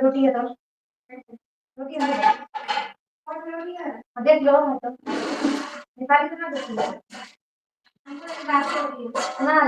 روٹی ہے تو روٹی دیکھ لو ہاں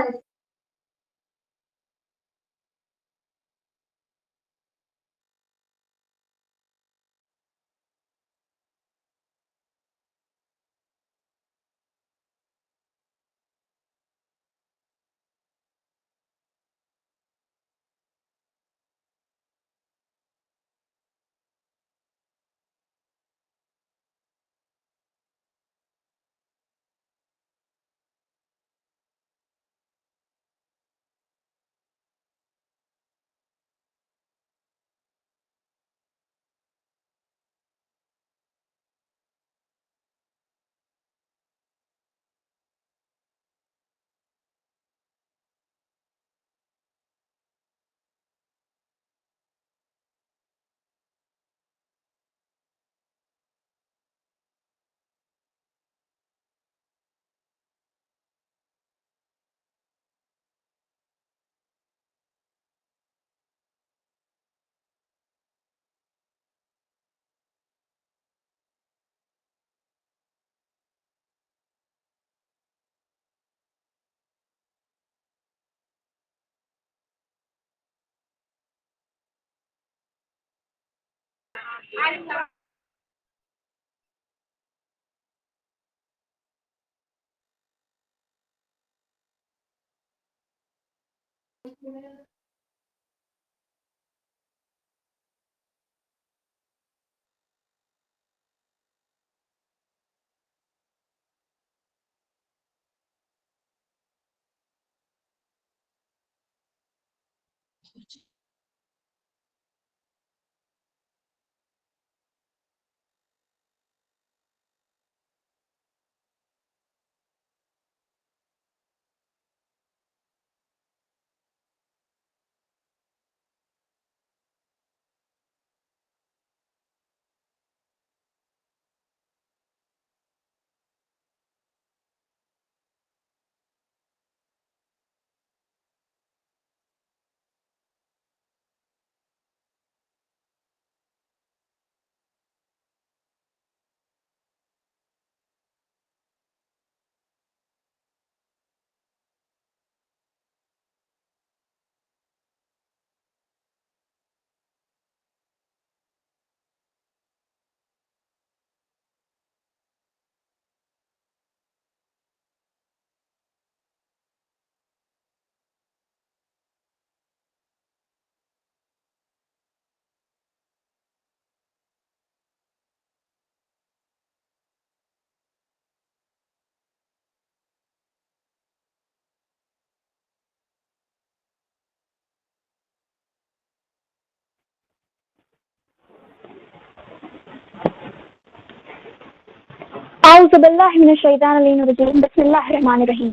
اعوذ باللہ من الشیطان الرجیم بسم اللہ الرحمن الرحیم۔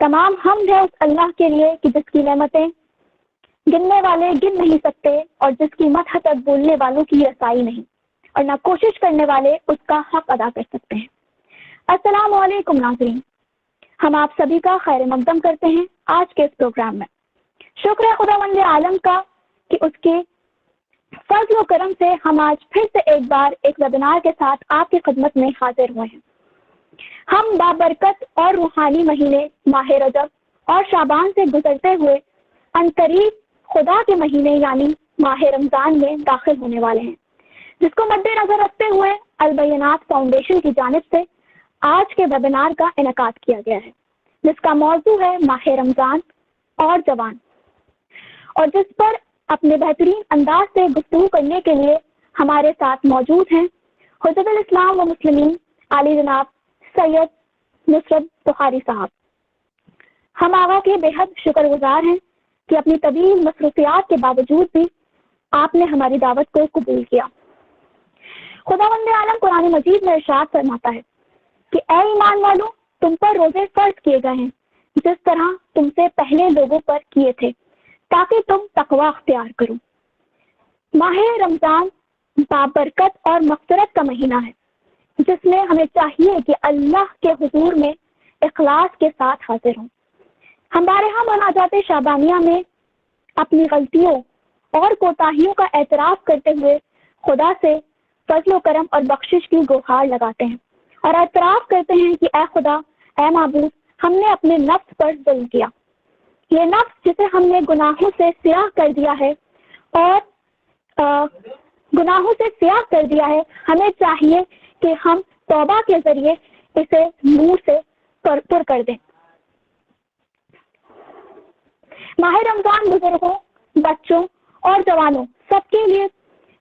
تمام حمد ہے اس اللہ کے لیے کہ جس کی نعمتیں گننے والے گن نہیں سکتے اور جس کی مدح تک بولنے والوں کی رسائی نہیں اور نہ کوشش کرنے والے اس کا حق ادا کر سکتے ہیں۔ السلام علیکم ناظرین، ہم آپ سبھی کا خیر مقدم کرتے ہیں آج کے اس پروگرام میں۔ شکر ہے خداوند عالم کا کہ اس کے فضل و کرم سے ہم آج پھر سے ایک بار ایک ویبینار کے ساتھ آپ کی خدمت میں حاضر ہوئے ہیں۔ ہم بابرکت اور روحانی مہینے ماہ رجب اور شعبان سے گزرتے ہوئے عنقریب خدا کے مہینے یعنی ماہ رمضان میں داخل ہونے والے ہیں، جس کو مد نظر رکھتے ہوئے البینات فاؤنڈیشن کی جانب سے آج کے ویبینار کا انعقاد کیا گیا ہے، جس کا موضوع ہے ماہ رمضان اور جوان، اور جس پر اپنے بہترین انداز سے گفتگو کرنے کے لیے ہمارے ساتھ موجود ہیں حجت الاسلام و مسلمین عالی جناب سید نصرت بخاری صاحب۔ ہم آقا کے بے حد شکر گزار ہیں کہ اپنی طویل مصروفیات کے باوجود بھی آپ نے ہماری دعوت کو قبول کیا۔ خداوند عالم قرآن مجید میں ارشاد فرماتا ہے کہ اے ایمان والو، تم پر روزے فرض کیے گئے ہیں جس طرح تم سے پہلے لوگوں پر کیے تھے تاکہ تم تقوی اختیار کرو۔ ماہ رمضان بابرکت اور مغفرت کا مہینہ ہے جس میں ہمیں چاہیے کہ اللہ کے حضور میں اخلاص کے ساتھ حاضر ہوں۔ ہمارے ہاں مناجات شعبانیہ میں اپنی غلطیوں اور کوتاہیوں کا اعتراف کرتے ہوئے خدا سے فضل و کرم اور بخشش کی گہار لگاتے ہیں اور اعتراف کرتے ہیں کہ اے خدا، اے معبود، ہم نے اپنے نفس پر ظلم کیا، یہ نفس جسے ہم نے گناہوں سے سیاہ کر دیا ہے اور ہمیں چاہیے کہ ہم توبہ کے ذریعے اسے نور سے پر کر دیں۔ ماہ رمضان بزرگوں، بچوں اور جوانوں سب کے لیے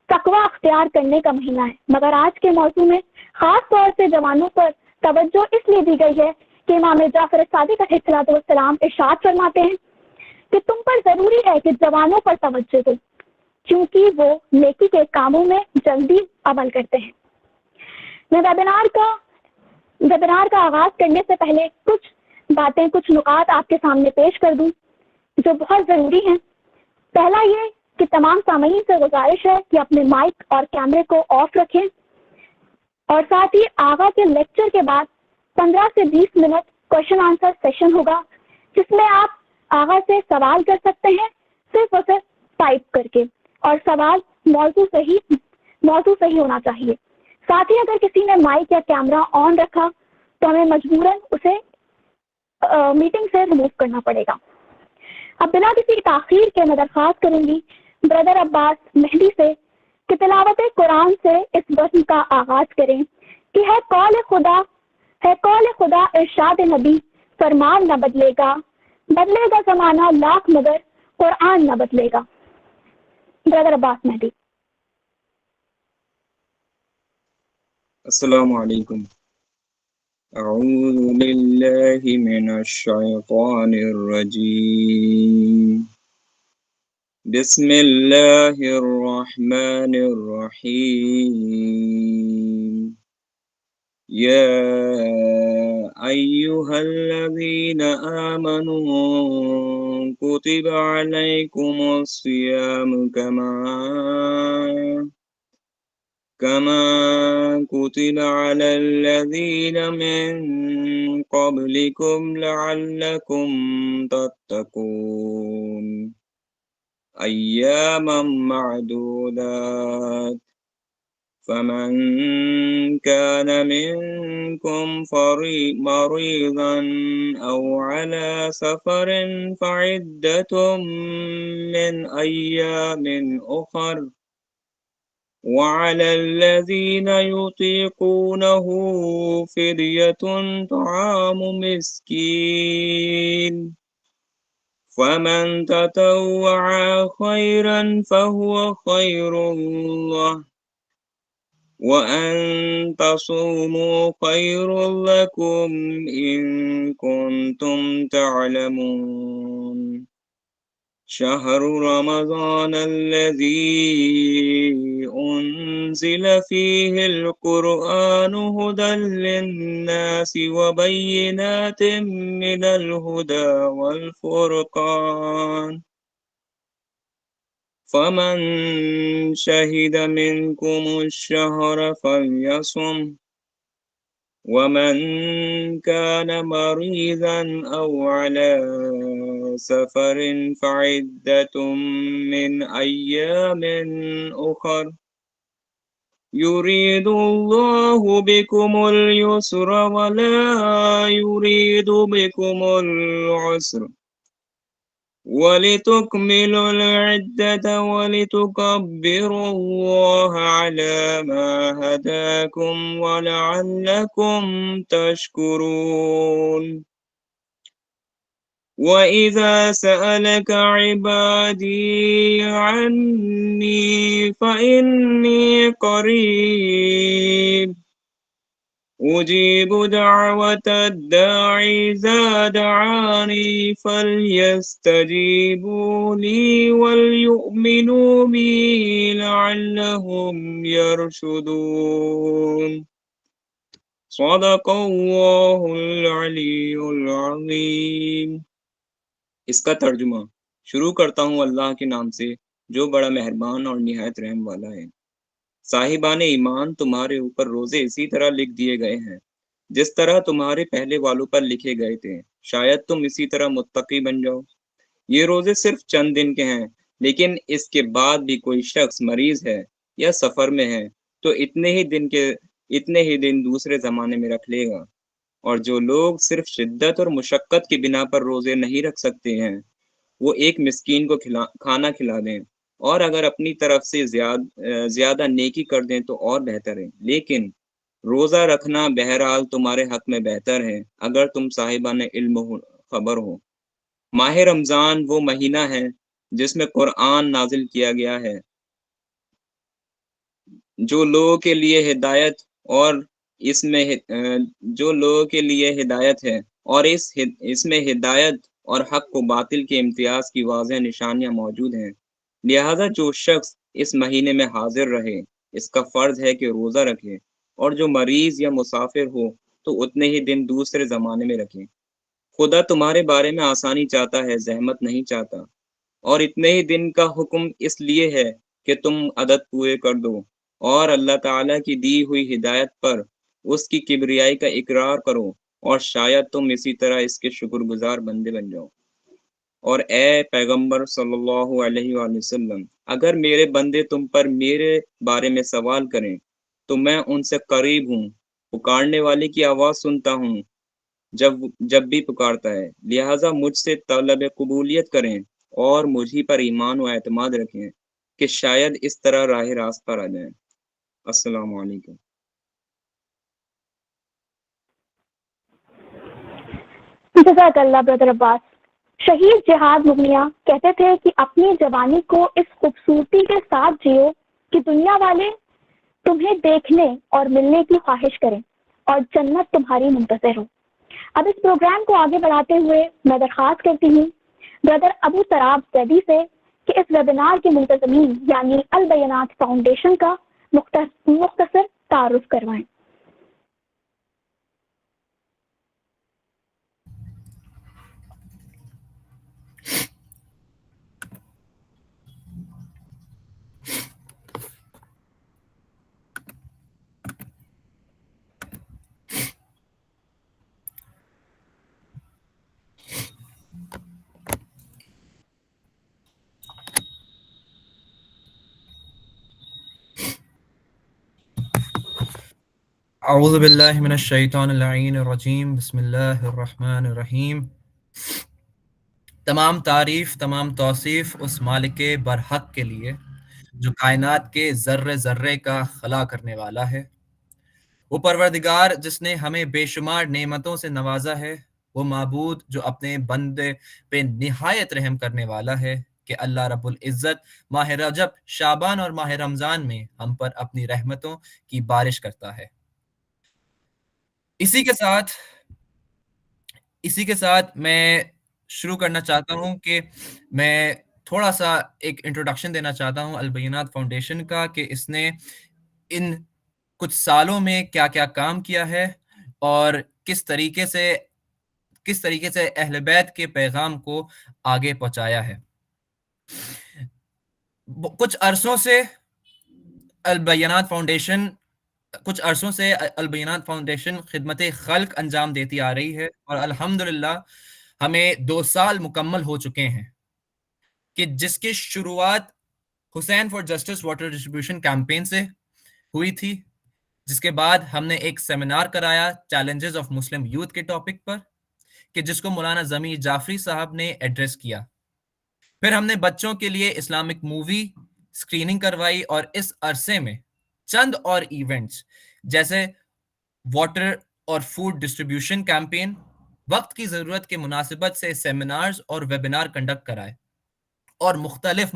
تقوی اختیار کرنے کا مہینہ ہے، مگر آج کے موضوع میں خاص طور سے جوانوں پر توجہ اس لیے دی گئی ہے کہ امام جعفر صادق علیہ السلام ارشاد فرماتے ہیں کہ تم پر ضروری ہے کہ جوانوں پر توجہ دو، کیونکہ وہ نیکی کے کاموں میں جلدی عمل کرتے ہیں۔ میں ویبینار کا آغاز کرنے سے پہلے کچھ نکات آپ کے سامنے پیش کر دوں جو بہت ضروری ہیں۔ پہلا یہ کہ تمام سامعین سے گزارش ہے کہ اپنے مائک اور کیمرے کو آف رکھیں، اور ساتھ ہی آغا کے لیکچر کے بعد 15 سے 20 منٹ کوشچن آنسر سیشن ہوگا، جس میں آپ آغا سے سوال کر سکتے ہیں صرف اور صرف ٹائپ کر کے، اور سوال موضوع صحیح ہونا چاہیے۔ ساتھ ہی اگر کسی نے مائک یا کیمرہ آن رکھا تو ہمیں مجبوراً اسے میٹنگ سے ریموو کرنا پڑے گا۔ اب بنا کسی تاخیر کے میں درخواست کروں گی بردر عباس مہدی سے کہ تلاوت قرآن سے اس وزن کا آغاز کریں کہ ہے قول خدا ارشاد نبی، فرمان نہ بدلے گا زمانہ لاکھ مگر قرآن نہ بدلے گا۔ بردر عباس مہدی۔ السلام علیکم۔ اعوذ باللہ من الشیطان الرجیم، بسم اللہ الرحمن الرحیم۔ یا ایہا الذین آمنوا کتب علیکم الصیام كما كتب على الذين من قبلكم لعلكم تتقون أياما معدودات، فمن كان منكم مريضا أو على سفر فعدة من أيام أخر، وعلى الذين يطيقونه فدية طعام مسكين، فمن تطوع خيرا فهو خير له، وأن تصوموا خير لكم إن كنتم تعلمون۔ شهر رمضان الذي أنزل فيه القرآن هدى للناس وبينات من الهدى والفرقان، فمن شهد منكم الشهر فليصم، ومن كان مريضا أو على سفر فعدة من أيام أخر، يريد الله بكم اليسر ولا يريد بكم العسر، ولتكملوا العدة ولتكبروا الله على ما هداكم ولعلكم تشكرون۔ وَإِذَا سَأَلَكَ عِبَادِي عَنِّي فَإِنِّي قَرِيبٌ أُجِيبُ دَعْوَةَ الدَّاعِ إِذَا دَعَانِي فَلْيَسْتَجِيبُوا لِي وَلْيُؤْمِنُوا بِي لَعَلَّهُمْ يَرْشُدُونَ۔ صدق اللہ العلی العظیم۔ اس کا ترجمہ۔ شروع کرتا ہوں اللہ کے نام سے جو بڑا مہربان اور نہایت رحم والا ہے۔ صاحبان ایمان، تمہارے اوپر روزے اسی طرح لکھ دیے گئے ہیں جس طرح تمہارے پہلے والوں پر لکھے گئے تھے، شاید تم اسی طرح متقی بن جاؤ۔ یہ روزے صرف چند دن کے ہیں، لیکن اس کے بعد بھی کوئی شخص مریض ہے یا سفر میں ہے تو اتنے ہی دن دوسرے زمانے میں رکھ لے گا۔ اور جو لوگ صرف شدت اور مشقت کی بنا پر روزے نہیں رکھ سکتے ہیں، وہ ایک مسکین کو کھانا کھلا دیں، اور اگر اپنی طرف سے زیادہ نیکی کر دیں تو اور بہتر ہے۔ لیکن روزہ رکھنا بہرحال تمہارے حق میں بہتر ہے اگر تم صاحبان علم خبر ہو۔ ماہ رمضان وہ مہینہ ہے جس میں قرآن نازل کیا گیا ہے، جو لوگوں کے لیے ہدایت اور اس میں جو لوگوں کے لیے ہدایت ہے، اور اس میں ہدایت اور حق و باطل کے امتیاز کی واضح نشانیاں موجود ہیں۔ لہذا جو شخص اس مہینے میں حاضر رہے، اس کا فرض ہے کہ روزہ رکھے، اور جو مریض یا مسافر ہو تو اتنے ہی دن دوسرے زمانے میں رکھے۔ خدا تمہارے بارے میں آسانی چاہتا ہے، زحمت نہیں چاہتا، اور اتنے ہی دن کا حکم اس لیے ہے کہ تم عدد پورے کر دو، اور اللہ تعالیٰ کی دی ہوئی ہدایت پر اس کی کبریائی کا اقرار کرو، اور شاید تم اسی طرح اس کے شکر گزار بندے بن جاؤ۔ اور اے پیغمبر صلی اللہ علیہ وآلہ وسلم، اگر میرے بندے تم پر میرے بارے میں سوال کریں تو میں ان سے قریب ہوں، پکارنے والے کی آواز سنتا ہوں جب بھی پکارتا ہے۔ لہٰذا مجھ سے طلب قبولیت کریں اور مجھے پر ایمان و اعتماد رکھیں کہ شاید اس طرح راہ راست پر آ جائیں۔ السلام علیکم۔ جزاک اللہ بردر عباس۔ شہید جہاد مغنیہ کہتے تھے کہ اپنی جوانی کو اس خوبصورتی کے ساتھ جیو کہ دنیا والے تمہیں دیکھنے اور ملنے کی خواہش کریں اور جنت تمہاری منتظر ہو۔ اب اس پروگرام کو آگے بڑھاتے ہوئے میں درخواست کرتی ہوں بردر ابو تراب زیدی سے کہ اس ویبینار کے منتظمین یعنی البینات فاؤنڈیشن کا مختصر تعارف کروائیں۔ اعوذ باللہ من الشیطان اللعین الرجیم، بسم اللہ الرحمن الرحیم۔ تمام تعریف، تمام توصیف اس مالک برحق کے لیے جو کائنات کے ذرے ذرے کا خلا کرنے والا ہے۔ وہ پروردگار جس نے ہمیں بے شمار نعمتوں سے نوازا ہے، وہ معبود جو اپنے بندے پہ نہایت رحم کرنے والا ہے کہ اللہ رب العزت ماہ رجب، شعبان اور ماہ رمضان میں ہم پر اپنی رحمتوں کی بارش کرتا ہے۔ اسی کے ساتھ میں شروع کرنا چاہتا ہوں کہ میں تھوڑا سا ایک انٹروڈکشن دینا چاہتا ہوں البینات فاؤنڈیشن کا، کہ اس نے ان کچھ سالوں میں کیا کیا کام کیا ہے اور کس طریقے سے اہل بیت کے پیغام کو آگے پہنچایا ہے۔ کچھ عرصوں سے البینات فاؤنڈیشن خدمت خلق انجام دیتی آ رہی ہے، اور الحمدللہ ہمیں 2 سال مکمل ہو چکے ہیں کہ جس کی شروعات Hussain for justice water distribution campaign سے ہوئی تھی، جس کے بعد ہم نے ایک سیمینار کرایا چیلنجز آف مسلم یوتھ کے ٹاپک پر، کہ جس کو مولانا ضمیر جعفری صاحب نے ایڈریس کیا۔ پھر ہم نے بچوں کے لیے اسلامک مووی اسکریننگ کروائی، اور اس عرصے میں چند اور ایونٹس جیسے واٹر اور فوڈ ڈسٹریبیوشن کیمپین، وقت کی ضرورت کے مناسبت سے سیمینارز اور ویبینار کنڈکٹ کرائے، اور مختلف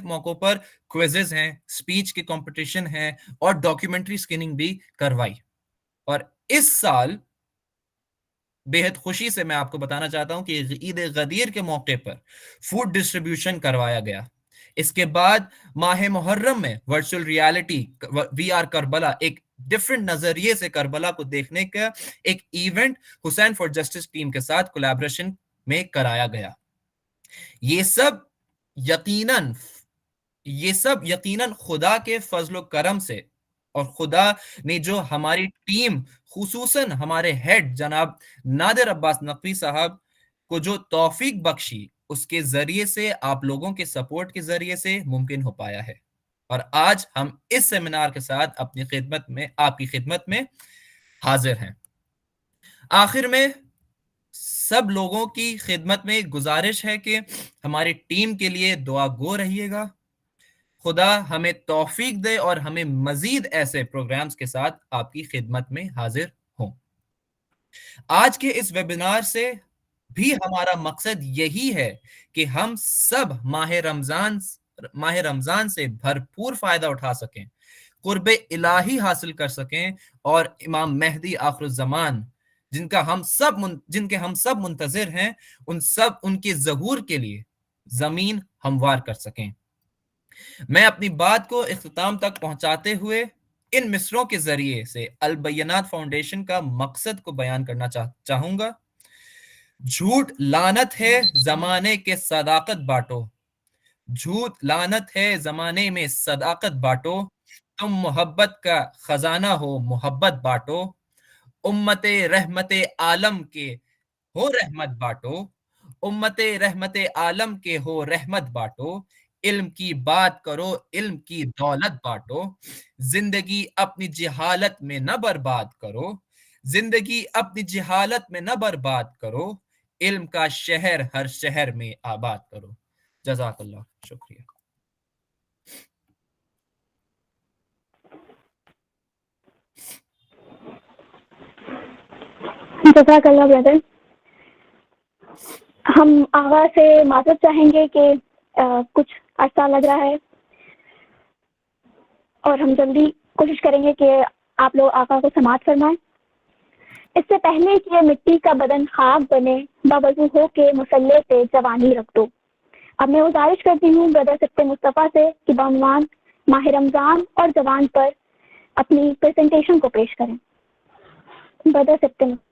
موقعوں پر کوئزز ہیں، سپیچ کے کمپٹیشن ہیں، اور ڈاکیومنٹری اسکریننگ بھی کروائی۔ اور اس سال بے حد خوشی سے میں آپ کو بتانا چاہتا ہوں کہ عید غدیر کے موقع پر فوڈ ڈسٹریبیوشن کروایا گیا۔ اس کے بعد ماہ محرم میں virtual reality V R Karbala, ایک ڈفرنٹ نظریے سے کربلا کو دیکھنے کا ایک event Hussain for justice team کے ساتھ کولیبریشن میں کرایا گیا۔ یہ سب یقیناً خدا کے فضل و کرم سے اور خدا نے جو ہماری ٹیم خصوصاً ہمارے ہیڈ جناب نادر عباس نقوی صاحب کو جو توفیق بخشی، اس کے ذریعے سے، آپ لوگوں کے سپورٹ کے ذریعے سے ممکن ہو پایا ہے، اور آج ہم اس سیمینار کے ساتھ اپنی خدمت میں، آپ کی خدمت میں حاضر ہیں۔ آخر میں سب لوگوں کی خدمت میں گزارش ہے کہ ہماری ٹیم کے لیے دعا گو رہیے گا، خدا ہمیں توفیق دے اور ہمیں مزید ایسے پروگرامز کے ساتھ آپ کی خدمت میں حاضر ہوں۔ آج کے اس ویبینار سے بھی ہمارا مقصد یہی ہے کہ ہم سب ماہ رمضان سے بھرپور فائدہ اٹھا سکیں، قرب الہی حاصل کر سکیں، اور امام مہدی آخر الزمان جن کے ہم سب منتظر ہیں، ان کے ظہور کے لیے زمین ہموار کر سکیں۔ میں اپنی بات کو اختتام تک پہنچاتے ہوئے ان مصروں کے ذریعے سے البینات فاؤنڈیشن کا مقصد کو بیان کرنا چاہوں گا۔ جھوٹ لعنت ہے زمانے کے صداقت بانٹو، جھوٹ لعنت ہے زمانے میں صداقت بانٹو، تم محبت کا خزانہ ہو محبت بانٹو، امت رحمت عالم کے ہو رحمت بانٹو، امت رحمت عالم کے ہو رحمت بانٹو، علم کی بات کرو علم کی دولت بانٹو، زندگی اپنی جہالت میں نہ برباد کرو، زندگی اپنی جہالت میں نہ برباد کرو، علم کا شہر ہر شہر میں آباد کرو۔ جزاک اللہ، شکریہ۔ جزاک اللہ بردر۔ ہم آغاز سے معذرت چاہیں گے کہ کچھ عرصہ لگ رہا ہے، اور ہم جلدی کوشش کریں گے کہ آپ لوگ آقا کو سماعت فرمائیں۔ اس سے پہلے کہ مٹی کا بدن خاک بنے، باوضو ہو کے مسلح پہ جوانی رکھ دو۔ اب میں گزارش کرتی ہوں بردر سبت مصطفیٰ سے کہ بعنوان ماہ رمضان اور جوان پر اپنی پریزنٹیشن کو پیش کریں۔ بردر سبت مصطفیٰ۔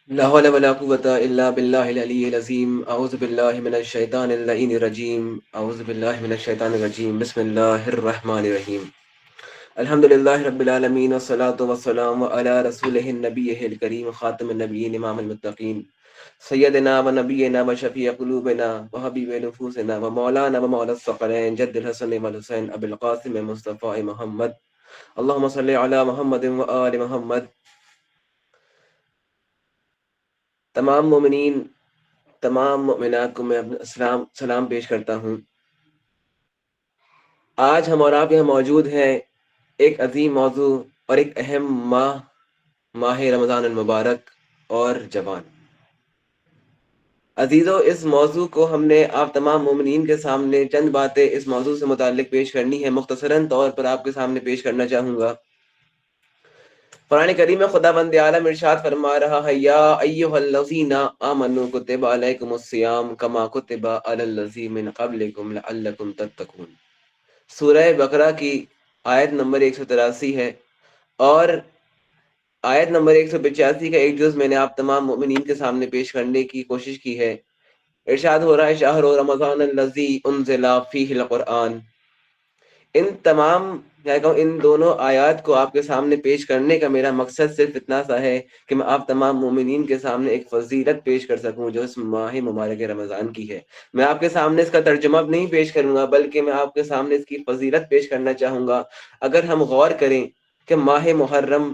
لا حول ولا قوة إلا بالله العلي العظيم أعوذ بالله من الشيطان اللعين الرجيم أعوذ بالله من الشيطان الرجيم بسم الله الرحمن الرحيم الحمد لله رب العالمين والصلاة والسلام على رسوله النبي الكريم خاتم النبيين إمام المتقين سيدنا ونبينا وشفيع قلوبنا وحبيب نفوسنا ومولانا ومولى الثقلين جد الحسن والحسين أبي القاسم مصطفى محمد اللهم صل على محمد وآل محمد۔ تمام مومنین، تمام مؤمنات کو میں اپنا سلام پیش کرتا ہوں۔ آج ہم اور آپ یہاں موجود ہیں ایک عظیم موضوع اور ایک اہم ماہ رمضان المبارک اور جوان۔ عزیزو، اس موضوع کو ہم نے آپ تمام مومنین کے سامنے چند باتیں اس موضوع سے متعلق پیش کرنی ہے، مختصراً طور پر آپ کے سامنے پیش کرنا چاہوں گا۔ قرآن کریم میں خدا بند عالم ارشاد فرما رہا ہے، یا ایھا الذین آمنوا کتب علیکم الصیام کما کتب علی الذین من قبلکم لعلکم تتقون۔ سورہ بقرہ کی آیت نمبر 183 ہے، اور آیت نمبر 185 کا ایک جز میں نے آپ تمام مومنین کے سامنے پیش کرنے کی کوشش کی ہے۔ ارشاد ہو رہا ہے، شہر رمضان الذی انزل فیہ القرآن۔ ان دونوں آیات کو آپ کے سامنے پیش کرنے کا میرا مقصد صرف اتنا سا ہے کہ میں آپ تمام مومنین کے سامنے ایک فضیلت پیش کر سکوں جو اس ماہ مبارک رمضان کی ہے۔ میں آپ کے سامنے اس کا ترجمہ نہیں پیش کروں گا، بلکہ میں آپ کے سامنے اس کی فضیلت پیش کرنا چاہوں گا۔ اگر ہم غور کریں کہ ماہ محرم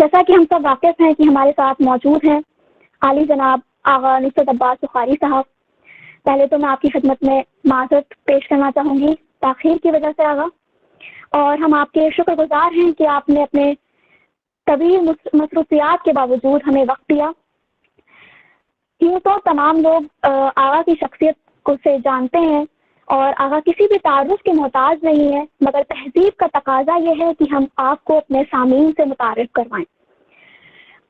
جیسا کہ ہم سب واقف ہیں کہ ہمارے ساتھ موجود ہیں عالی جناب آغا نصرت عباس بخاری صاحب. پہلے تو میں آپ کی خدمت میں معذرت پیش کرنا چاہوں گی تاخیر کی وجہ سے آغا، اور ہم آپ کے شکر گزار ہیں کہ آپ نے اپنے طویل مصروفیات کے باوجود ہمیں وقت دیا. یوں تو تمام لوگ آغا کی شخصیت کو سے جانتے ہیں اور آغا کسی بھی تعارف کے محتاج نہیں ہے، مگر تہذیب کا تقاضا یہ ہے کہ ہم آپ کو اپنے سامعین سے متعارف کروائیں.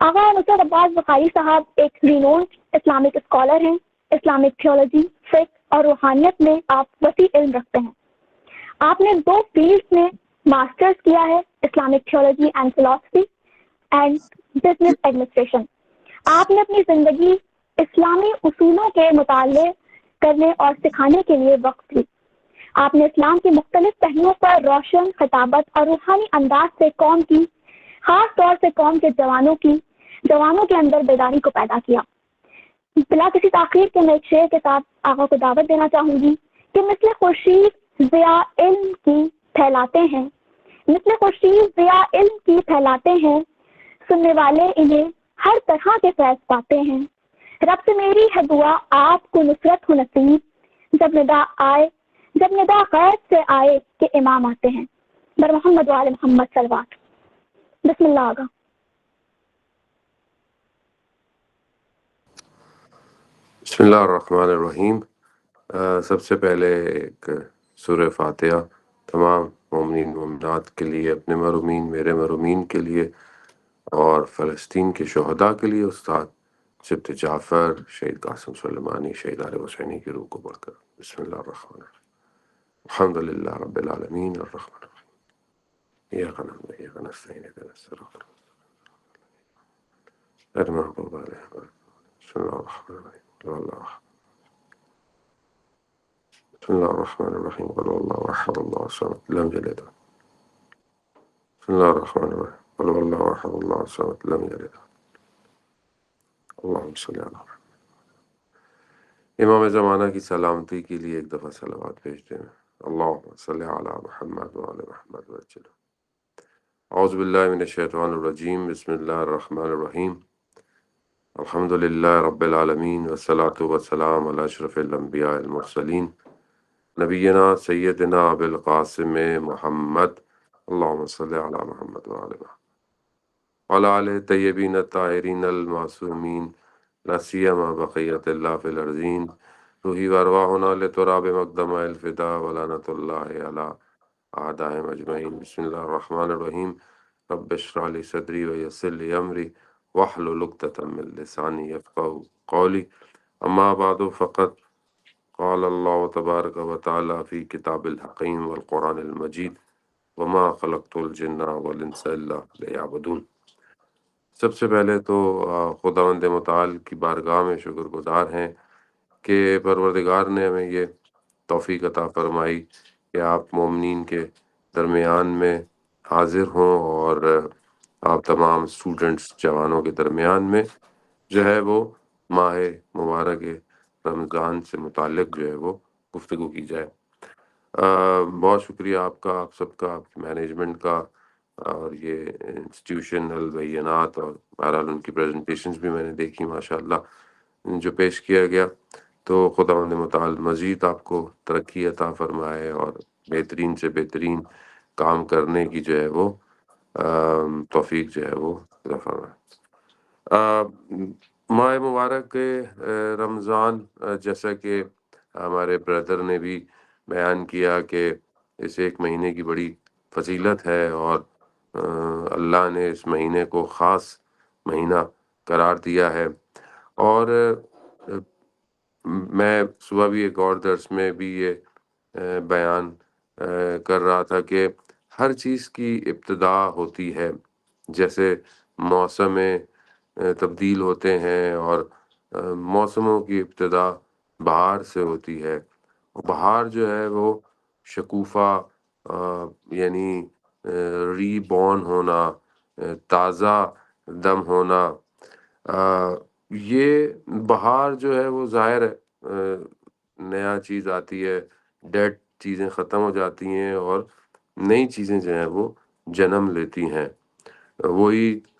آغا نصرت عباس بخاری صاحب ایک رینونڈ اسلامک اسکالر ہیں. اسلامک تھیولوجی، فقہ اور روحانیت میں آپ وسیع علم رکھتے ہیں. آپ نے 2 فیلڈز میں ماسٹرز کیا ہے، Islamic theology and philosophy and business administration. آپ نے اپنی زندگی اسلامی اصولوں کے مطالعے کرنے اور سکھانے کے لیے وقف دی. آپ نے اسلام کے مختلف پہلوؤں پر روشن خطابت اور روحانی انداز سے قوم کی، خاص طور سے قوم کے جوانوں کے اندر بیداری کو پیدا کیا. بلا کسی تاخیر کے میں ایک شعر کے ساتھ آغا کو دعوت دینا چاہوں گی کہ مثل خورشید ضیاء علم کی پھیلاتے ہیں، مثل خورشید ضیاء علم کی پھیلاتے ہیں، سننے والے انہیں ہر طرح کے فیض پاتے ہیں. رب سے میری ہے دعا آپ کو نصرت ہو نصیب، جب ندا غیب سے آئے کہ امام آتے ہیں. بر محمد و آل محمد صلوات. بسم اللہ آغا. بسم اللہ الرحمن الرحیم. سب سے پہلے ایک سورہ فاتحہ تمام مومنین مومنات کے لیے، اپنے مرحومین، میرے مرحومین کے لیے، اور فلسطین کے شہداء کے لیے، استاد سبت جعفر، شہید قاسم سلیمانی، شہید علی حسینی کی روح کو پڑھ کر. بسم اللہ الرحمن الرحیم. الحمد للہ رب العالمین الرحمن الرحیم ایاک نعبد و ایاک نستعین اهدنا الصراط غیر المغضوب علیہم. بسم اللہ الرحمن الرحیم. بسم اللہ الرحمن الرحیم. قل هو الله احد الله الصمد لم یلد. بسم اللہ الرحمن الرحیم. قل هو الله احد الله الصمد لم یلد. اللہم صلی علی محمد. امام زمانہ کی سلامتی کے لیے ایک دفعہ صلوات بھیجتے ہیں. اللہم صلی علی محمد و علی محمد وجل. اعوذ باللہ من الشیطان الرجیم. بسم اللہ الرحمن الرحیم. الحمد للہ رب العالمین والصلاة والسلام علی اشرف الانبیاء المرسلین نبینا سیدنا ابوالقاسم محمد. اللہم صلی علی محمد وعلی محمد وعلی آلہ طیبین الطاہرین المعصومین لا سیما بقیت اللہ فی الارضین. روحی وارواحنا لتراب مقدمہ الفدا ولعنۃ اللہ علی اعدائهم اجمعین. بسم اللہ الرحمن الرحیم. رب اشرح لی صدری ویسر لی امری واحلل عقدۃ من لسانی یفقہوا قولی. اما بعد فقط قال اللہ تبارک و تعالی فی کتاب الحکیم والقرآن المجید وما خلقت الجن والانس الا لیعبدون. سب سے پہلے تو خداوند متعال کی بارگاہ میں شکر گزار ہیں کہ پروردگار نے ہمیں یہ توفیق عطا فرمائی کہ آپ مومنین کے درمیان میں حاضر ہوں اور آپ تمام اسٹوڈنٹس جوانوں کے درمیان میں جو ہے وہ ماہ مبارک رمضان سے متعلق جو ہے وہ گفتگو کی جائے. بہت شکریہ آپ کا، آپ سب کا، آپ کی مینجمنٹ کا، اور یہ انسٹیٹیوشنل بیانات اور بہرحال ان کی پریزنٹیشنز بھی میں نے دیکھی ماشاءاللہ جو پیش کیا گیا. تو خداوند متعال مزید آپ کو ترقی عطا فرمائے اور بہترین سے بہترین کام کرنے کی جو ہے وہ توفیق جو ہے وہ عطا فرمائے. ماہ مبارک رمضان، جیسا کہ ہمارے بردر نے بھی بیان کیا کہ اس ایک مہینے کی بڑی فضیلت ہے اور اللہ نے اس مہینے کو خاص مہینہ قرار دیا ہے. اور میں صبح بھی ایک اور درس میں بھی یہ بیان کر رہا تھا کہ ہر چیز کی ابتدا ہوتی ہے. جیسے موسم تبدیل ہوتے ہیں اور موسموں کی ابتدا بہار سے ہوتی ہے. بہار جو ہے وہ شکوفہ یعنی ری بورن ہونا، تازہ دم ہونا. یہ بہار جو ہے وہ ظاہر ہے نیا چیز آتی ہے، ڈیڈ چیزیں ختم ہو جاتی ہیں اور نئی چیزیں جو ہیں وہ جنم لیتی ہیں. وہی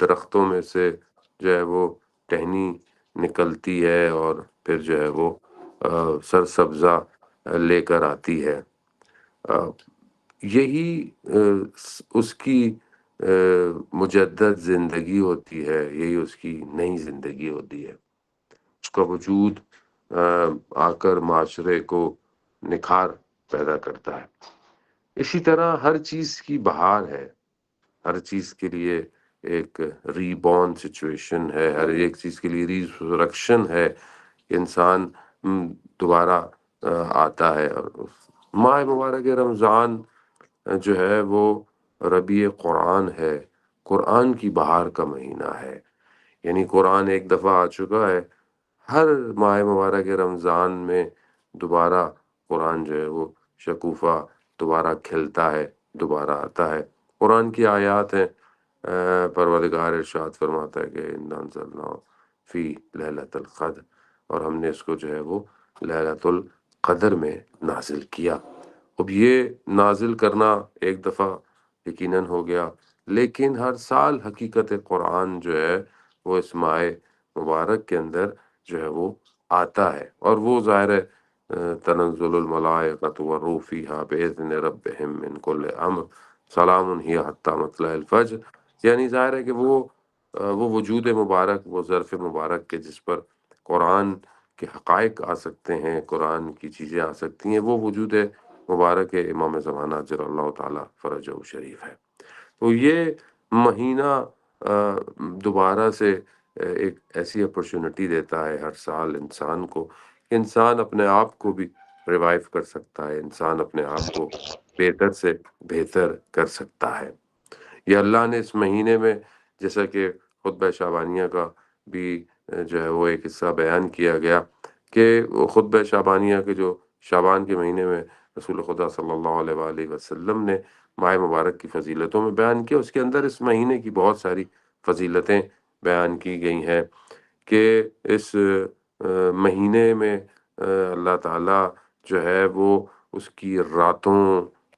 درختوں میں سے جو ہے وہ ٹہنی نکلتی ہے اور پھر جو ہے وہ سرسبزہ لے کر آتی ہے۔ یہی اس کی مجدد زندگی ہوتی ہے، یہی اس کی نئی زندگی ہوتی ہے۔ اس کا وجود آ کر معاشرے کو نکھار پیدا کرتا ہے۔ اسی طرح ہر چیز کی بہار ہے، ہر چیز کے لیے ایک ری بورن سچویشن ہے، ہر ایک چیز کے لیے ریزرکشن ہے، انسان دوبارہ آتا ہے۔ اور ماہ مبارک رمضان جو ہے وہ ربیع قرآن ہے، قرآن کی بہار کا مہینہ ہے، یعنی قرآن ایک دفعہ آ چکا ہے، ہر ماہ مبارک رمضان میں دوبارہ قرآن جو ہے وہ شکوفہ دوبارہ کھلتا ہے، دوبارہ آتا ہے۔ قرآن کی آیات ہیں، پروردگار ارشاد فرماتا ہے کہ انا انزلناہ فی لیلۃ القدر، اور ہم نے اس کو جو ہے وہ لیلۃ القدر میں نازل کیا۔ اب یہ نازل کرنا ایک دفعہ یقیناً ہو گیا، لیکن ہر سال حقیقت قرآن جو ہے وہ اس ماہ مبارک کے اندر جو ہے وہ آتا ہے، اور وہ ظاہر ہے تنزل الملائکۃ والروح فیہا بإذن ربہم من کل امر سلام ہی حتی مطلع الفجر، یعنی ظاہر ہے کہ وہ وجود مبارک، وہ ظرف مبارک کے جس پر قرآن کے حقائق آ سکتے ہیں، قرآن کی چیزیں آ سکتی ہیں، وہ وجود مبارک امام زمانہ اجل اللہ تعالیٰ فرجہ شریف ہے۔ تو یہ مہینہ دوبارہ سے ایک ایسی اپرچونٹی دیتا ہے ہر سال انسان کو کہ انسان اپنے آپ کو بھی ریوائیو کر سکتا ہے، انسان اپنے آپ کو بہتر سے بہتر کر سکتا ہے۔ یہ اللہ نے اس مہینے میں، جیسا کہ خطبہ شعبانیہ کا بھی جو ہے وہ ایک حصہ بیان کیا گیا کہ خطبہ شعبانیہ کے جو شعبان کے مہینے میں رسول خدا صلی اللہ علیہ وآلہ وسلم نے ماہ مبارک کی فضیلتوں میں بیان کیا، اس کے اندر اس مہینے کی بہت ساری فضیلتیں بیان کی گئی ہیں کہ اس مہینے میں اللہ تعالیٰ جو ہے وہ اس کی راتوں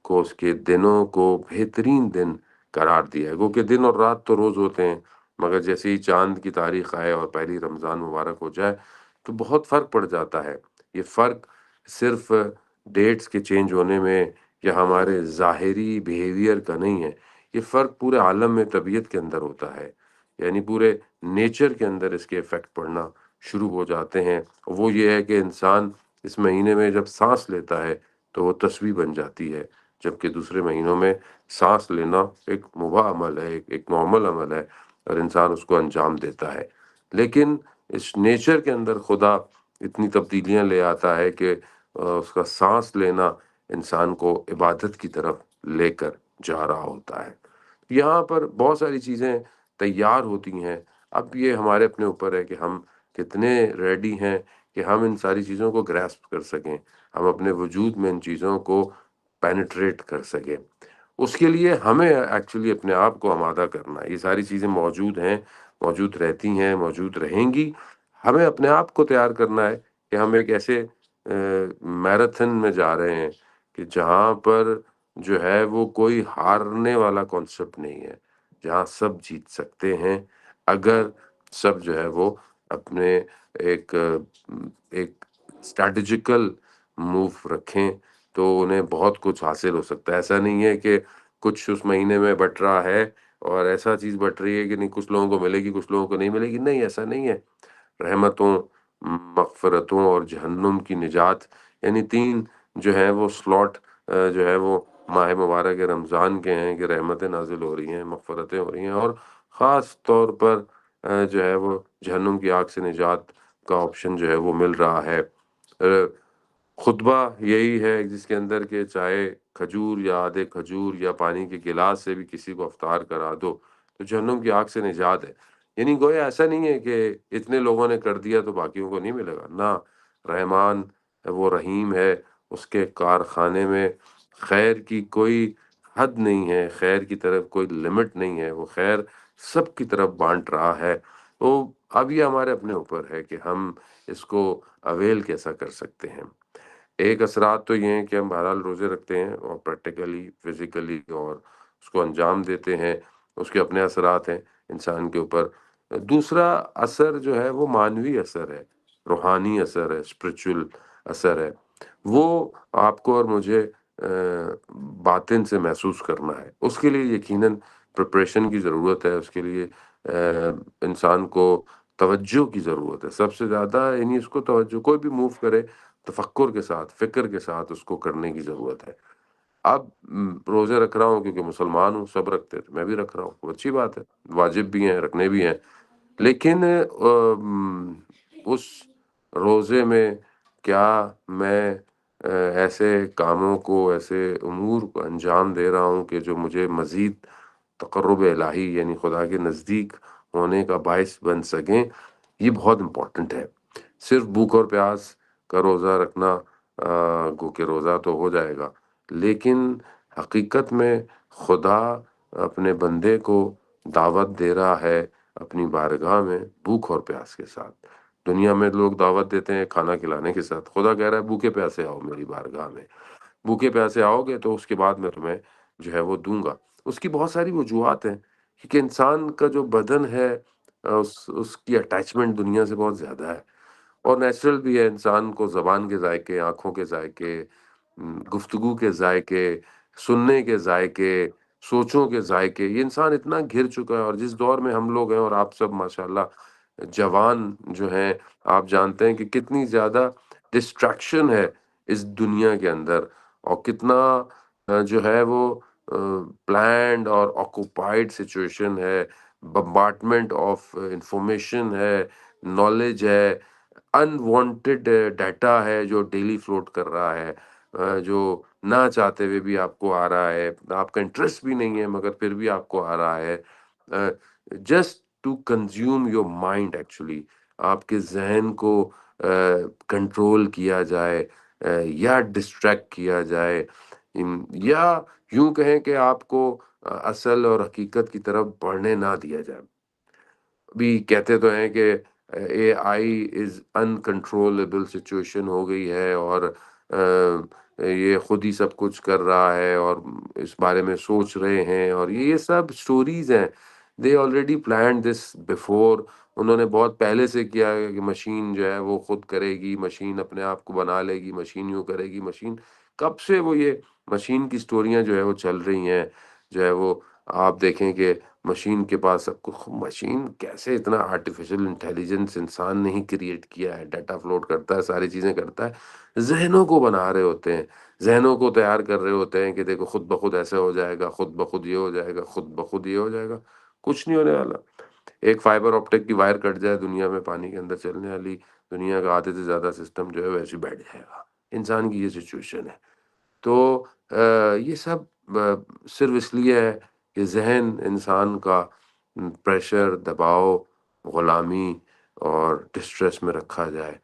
کو، اس کے دنوں کو بہترین دن قرار دیا ہے۔ گو کہ دن اور رات تو روز ہوتے ہیں، مگر جیسے ہی چاند کی تاریخ آئے اور پہلی رمضان مبارک ہو جائے تو بہت فرق پڑ جاتا ہے۔ یہ فرق صرف ڈیٹس کے چینج ہونے میں یا ہمارے ظاہری بیہیویئر کا نہیں ہے، یہ فرق پورے عالم میں طبیعت کے اندر ہوتا ہے، یعنی پورے نیچر کے اندر اس کے ایفیکٹ پڑنا شروع ہو جاتے ہیں۔ وہ یہ ہے کہ انسان اس مہینے میں جب سانس لیتا ہے تو وہ تسبیح بن جاتی ہے، جبکہ دوسرے مہینوں میں سانس لینا ایک مباح عمل ہے، ایک نارمل عمل ہے اور انسان اس کو انجام دیتا ہے۔ لیکن اس نیچر کے اندر خدا اتنی تبدیلیاں لے آتا ہے کہ اس کا سانس لینا انسان کو عبادت کی طرف لے کر جا رہا ہوتا ہے۔ یہاں پر بہت ساری چیزیں تیار ہوتی ہیں، اب یہ ہمارے اپنے اوپر ہے کہ ہم کتنے ریڈی ہیں کہ ہم ان ساری چیزوں کو گریسپ کر سکیں، ہم اپنے وجود میں ان چیزوں کو پینیٹریٹ کر سکیں۔ اس کے لیے ہمیں ایکچولی اپنے آپ کو آمادہ کرنا ہے۔ یہ ساری چیزیں موجود ہیں، موجود رہتی ہیں، موجود رہیں گی، ہمیں اپنے آپ کو تیار کرنا ہے کہ ہم ایک ایسے میراتھن میں جا رہے ہیں کہ جہاں پر جو ہے وہ کوئی ہارنے والا کانسیپٹ نہیں ہے، جہاں سب جیت سکتے ہیں اگر سب جو ہے وہ اپنے ایک اسٹریٹجیکل موو رکھیں تو انہیں بہت کچھ حاصل ہو سکتا ہے۔ ایسا نہیں ہے کہ کچھ اس مہینے میں بٹ رہا ہے اور ایسا چیز بٹ رہی ہے کہ نہیں کچھ لوگوں کو ملے گی کچھ لوگوں کو نہیں ملے گی، نہیں، ایسا نہیں ہے۔ رحمتوں، مغفرتوں اور جہنم کی نجات، یعنی 3 جو ہیں وہ سلاٹ جو ہے وہ ماہ مبارک رمضان کے ہیں کہ رحمتیں نازل ہو رہی ہیں، مغفرتیں ہو رہی ہیں، اور خاص طور پر جو ہے وہ جہنم کی آگ سے نجات کا آپشن جو ہے وہ مل رہا ہے۔ خطبہ یہی ہے جس کے اندر کہ چاہے کھجور یا آدھے کھجور یا پانی کے گلاس سے بھی کسی کو افطار کرا دو تو جہنم کی آگ سے نجات ہے۔ یعنی گویا ایسا نہیں ہے کہ اتنے لوگوں نے کر دیا تو باقیوں کو نہیں ملے گا، نہ، رحمان وہ رحیم ہے، اس کے کارخانے میں خیر کی کوئی حد نہیں ہے، خیر کی طرف کوئی لمٹ نہیں ہے، وہ خیر سب کی طرف بانٹ رہا ہے۔ تو اب یہ ہمارے اپنے اوپر ہے کہ ہم اس کو اویل کیسا کر سکتے ہیں۔ ایک اثرات تو یہ ہیں کہ ہم بہرحال روزے رکھتے ہیں اور پریکٹیکلی، فزیکلی اور اس کو انجام دیتے ہیں، اس کے اپنے اثرات ہیں انسان کے اوپر. دوسرا اثر جو ہے وہ معنوی اثر ہے، روحانی اثر ہے، اسپرچول اثر ہے. وہ آپ کو اور مجھے باطن سے محسوس کرنا ہے. اس کے لیے یقیناً پریپریشن کی ضرورت ہے، اس کے لیے انسان کو توجہ کی ضرورت ہے. سب سے زیادہ یعنی اس کو توجہ، کوئی بھی موو کرے تفکر کے ساتھ، فکر کے ساتھ اس کو کرنے کی ضرورت ہے. اب روزے رکھ رہا ہوں کیونکہ مسلمان ہوں، سب رکھتے ہیں تو میں بھی رکھ رہا ہوں، وہ اچھی بات ہے، واجب بھی ہیں، رکھنے بھی ہیں. لیکن اس روزے میں کیا میں ایسے کاموں کو، ایسے امور کو انجام دے رہا ہوں کہ جو مجھے مزید تقرب الہی یعنی خدا کے نزدیک ہونے کا باعث بن سکیں؟ یہ بہت امپورٹنٹ ہے. صرف بھوک اور پیاس کا روزہ رکھنا گو کہ روزہ تو ہو جائے گا، لیکن حقیقت میں خدا اپنے بندے کو دعوت دے رہا ہے اپنی بارگاہ میں بھوک اور پیاس کے ساتھ. دنیا میں لوگ دعوت دیتے ہیں کھانا کھلانے کے ساتھ، خدا کہہ رہا ہے بھوکے پیاسے آؤ میری بارگاہ میں. بھوکے پیاسے آؤ گے تو اس کے بعد میں تمہیں جو ہے وہ دوں گا. اس کی بہت ساری وجوہات ہیں، کیونکہ انسان کا جو بدن ہے اس کی اٹیچمنٹ دنیا سے بہت زیادہ ہے، اور نیچرل بھی ہے. انسان کو زبان کے ذائقے، آنکھوں کے ذائقے، گفتگو کے ذائقے، سننے کے ذائقے، سوچوں کے ذائقے، یہ انسان اتنا گھر چکا ہے. اور جس دور میں ہم لوگ ہیں، اور آپ سب ماشاءاللہ جوان جو ہیں، آپ جانتے ہیں کہ کتنی زیادہ ڈسٹریکشن ہے اس دنیا کے اندر، اور کتنا جو ہے وہ پلانڈ اور آکوپائڈ سچویشن ہے، بمبارٹمنٹ آف انفارمیشن ہے، نالج ہے، انوانٹیڈ ڈیٹا ہے جو ڈیلی فلوٹ کر رہا ہے، جو نہ چاہتے ہوئے بھی آپ کو آ رہا ہے، آپ کا انٹرسٹ بھی نہیں ہے مگر پھر بھی آپ کو آ رہا ہے. Just to consume your mind, actually آپ کے ذہن کو کنٹرول کیا جائے یا ڈسٹریکٹ کیا جائے، یا یوں کہیں کہ آپ کو اصل اور حقیقت کی طرف بڑھنے نہ دیا جائے. بھی کہتے تو ہیں کہ اے آئی از انکنٹرولبل سچویشن ہو گئی ہے، اور یہ خود ہی سب کچھ کر رہا ہے، اور اس بارے میں سوچ رہے ہیں، اور یہ سب سٹوریز ہیں. They already planned this before. انہوں نے بہت پہلے سے کیا ہے کہ مشین جو ہے وہ خود کرے گی، مشین اپنے آپ کو بنا لے گی، مشین یوں کرے گی. مشین کب سے وہ یہ مشین کی سٹوریاں جو ہے وہ چل رہی ہیں، جو ہے وہ آپ دیکھیں کہ مشین کے پاس سب کچھ. مشین کیسے اتنا آرٹیفیشل انٹیلیجنس انسان نے ہی کریٹ کیا ہے، ڈیٹا فلوٹ کرتا ہے، ساری چیزیں کرتا ہے. ذہنوں کو بنا رہے ہوتے ہیں، ذہنوں کو تیار کر رہے ہوتے ہیں کہ دیکھو خود بخود ایسے ہو جائے گا، خود بخود یہ ہو جائے گا، خود بخود یہ ہو جائے گا. کچھ نہیں ہونے والا. ایک فائبر آپٹک کی وائر کٹ جائے دنیا میں، پانی کے اندر چلنے والی دنیا کا آدھے سے زیادہ سسٹم جو ہے ویسے بیٹھ جائے گا. انسان کی یہ سچویشن ہے. تو یہ سب صرف اس لیے ہے کہ ذہن انسان کا پریشر، دباؤ، غلامی اور ڈسٹریس میں رکھا جائے،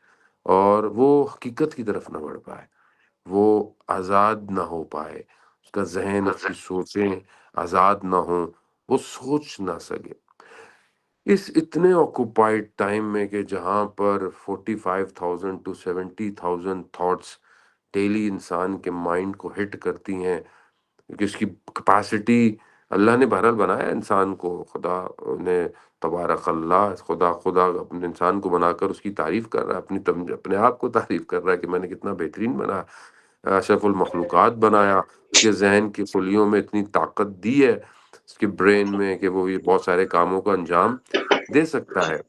اور وہ حقیقت کی طرف نہ بڑھ پائے، وہ آزاد نہ ہو پائے. اس کا ذہن، اس کی سوچیں آزاد نہ ہوں، وہ سوچ نہ سکے. اس اتنے آکوپائڈ ٹائم میں کہ جہاں پر 45,000 to 70,000 تھاٹس ڈیلی انسان کے مائنڈ کو ہٹ کرتی ہیں، کیونکہ اس کی کپاسٹی اللہ نے بہرحال بنایا انسان کو. خدا نے تبارک اللہ، خدا اپنے انسان کو بنا کر اس کی تعریف کر رہا ہے، اپنے آپ کو تعریف کر رہا ہے کہ میں نے کتنا بہترین بنا، اشرف المخلوقات بنایا. اس کے ذہن کی خلیوں میں اتنی طاقت دی ہے، اس کے برین میں، کہ وہ یہ بہت سارے کاموں کو انجام دے سکتا ہے.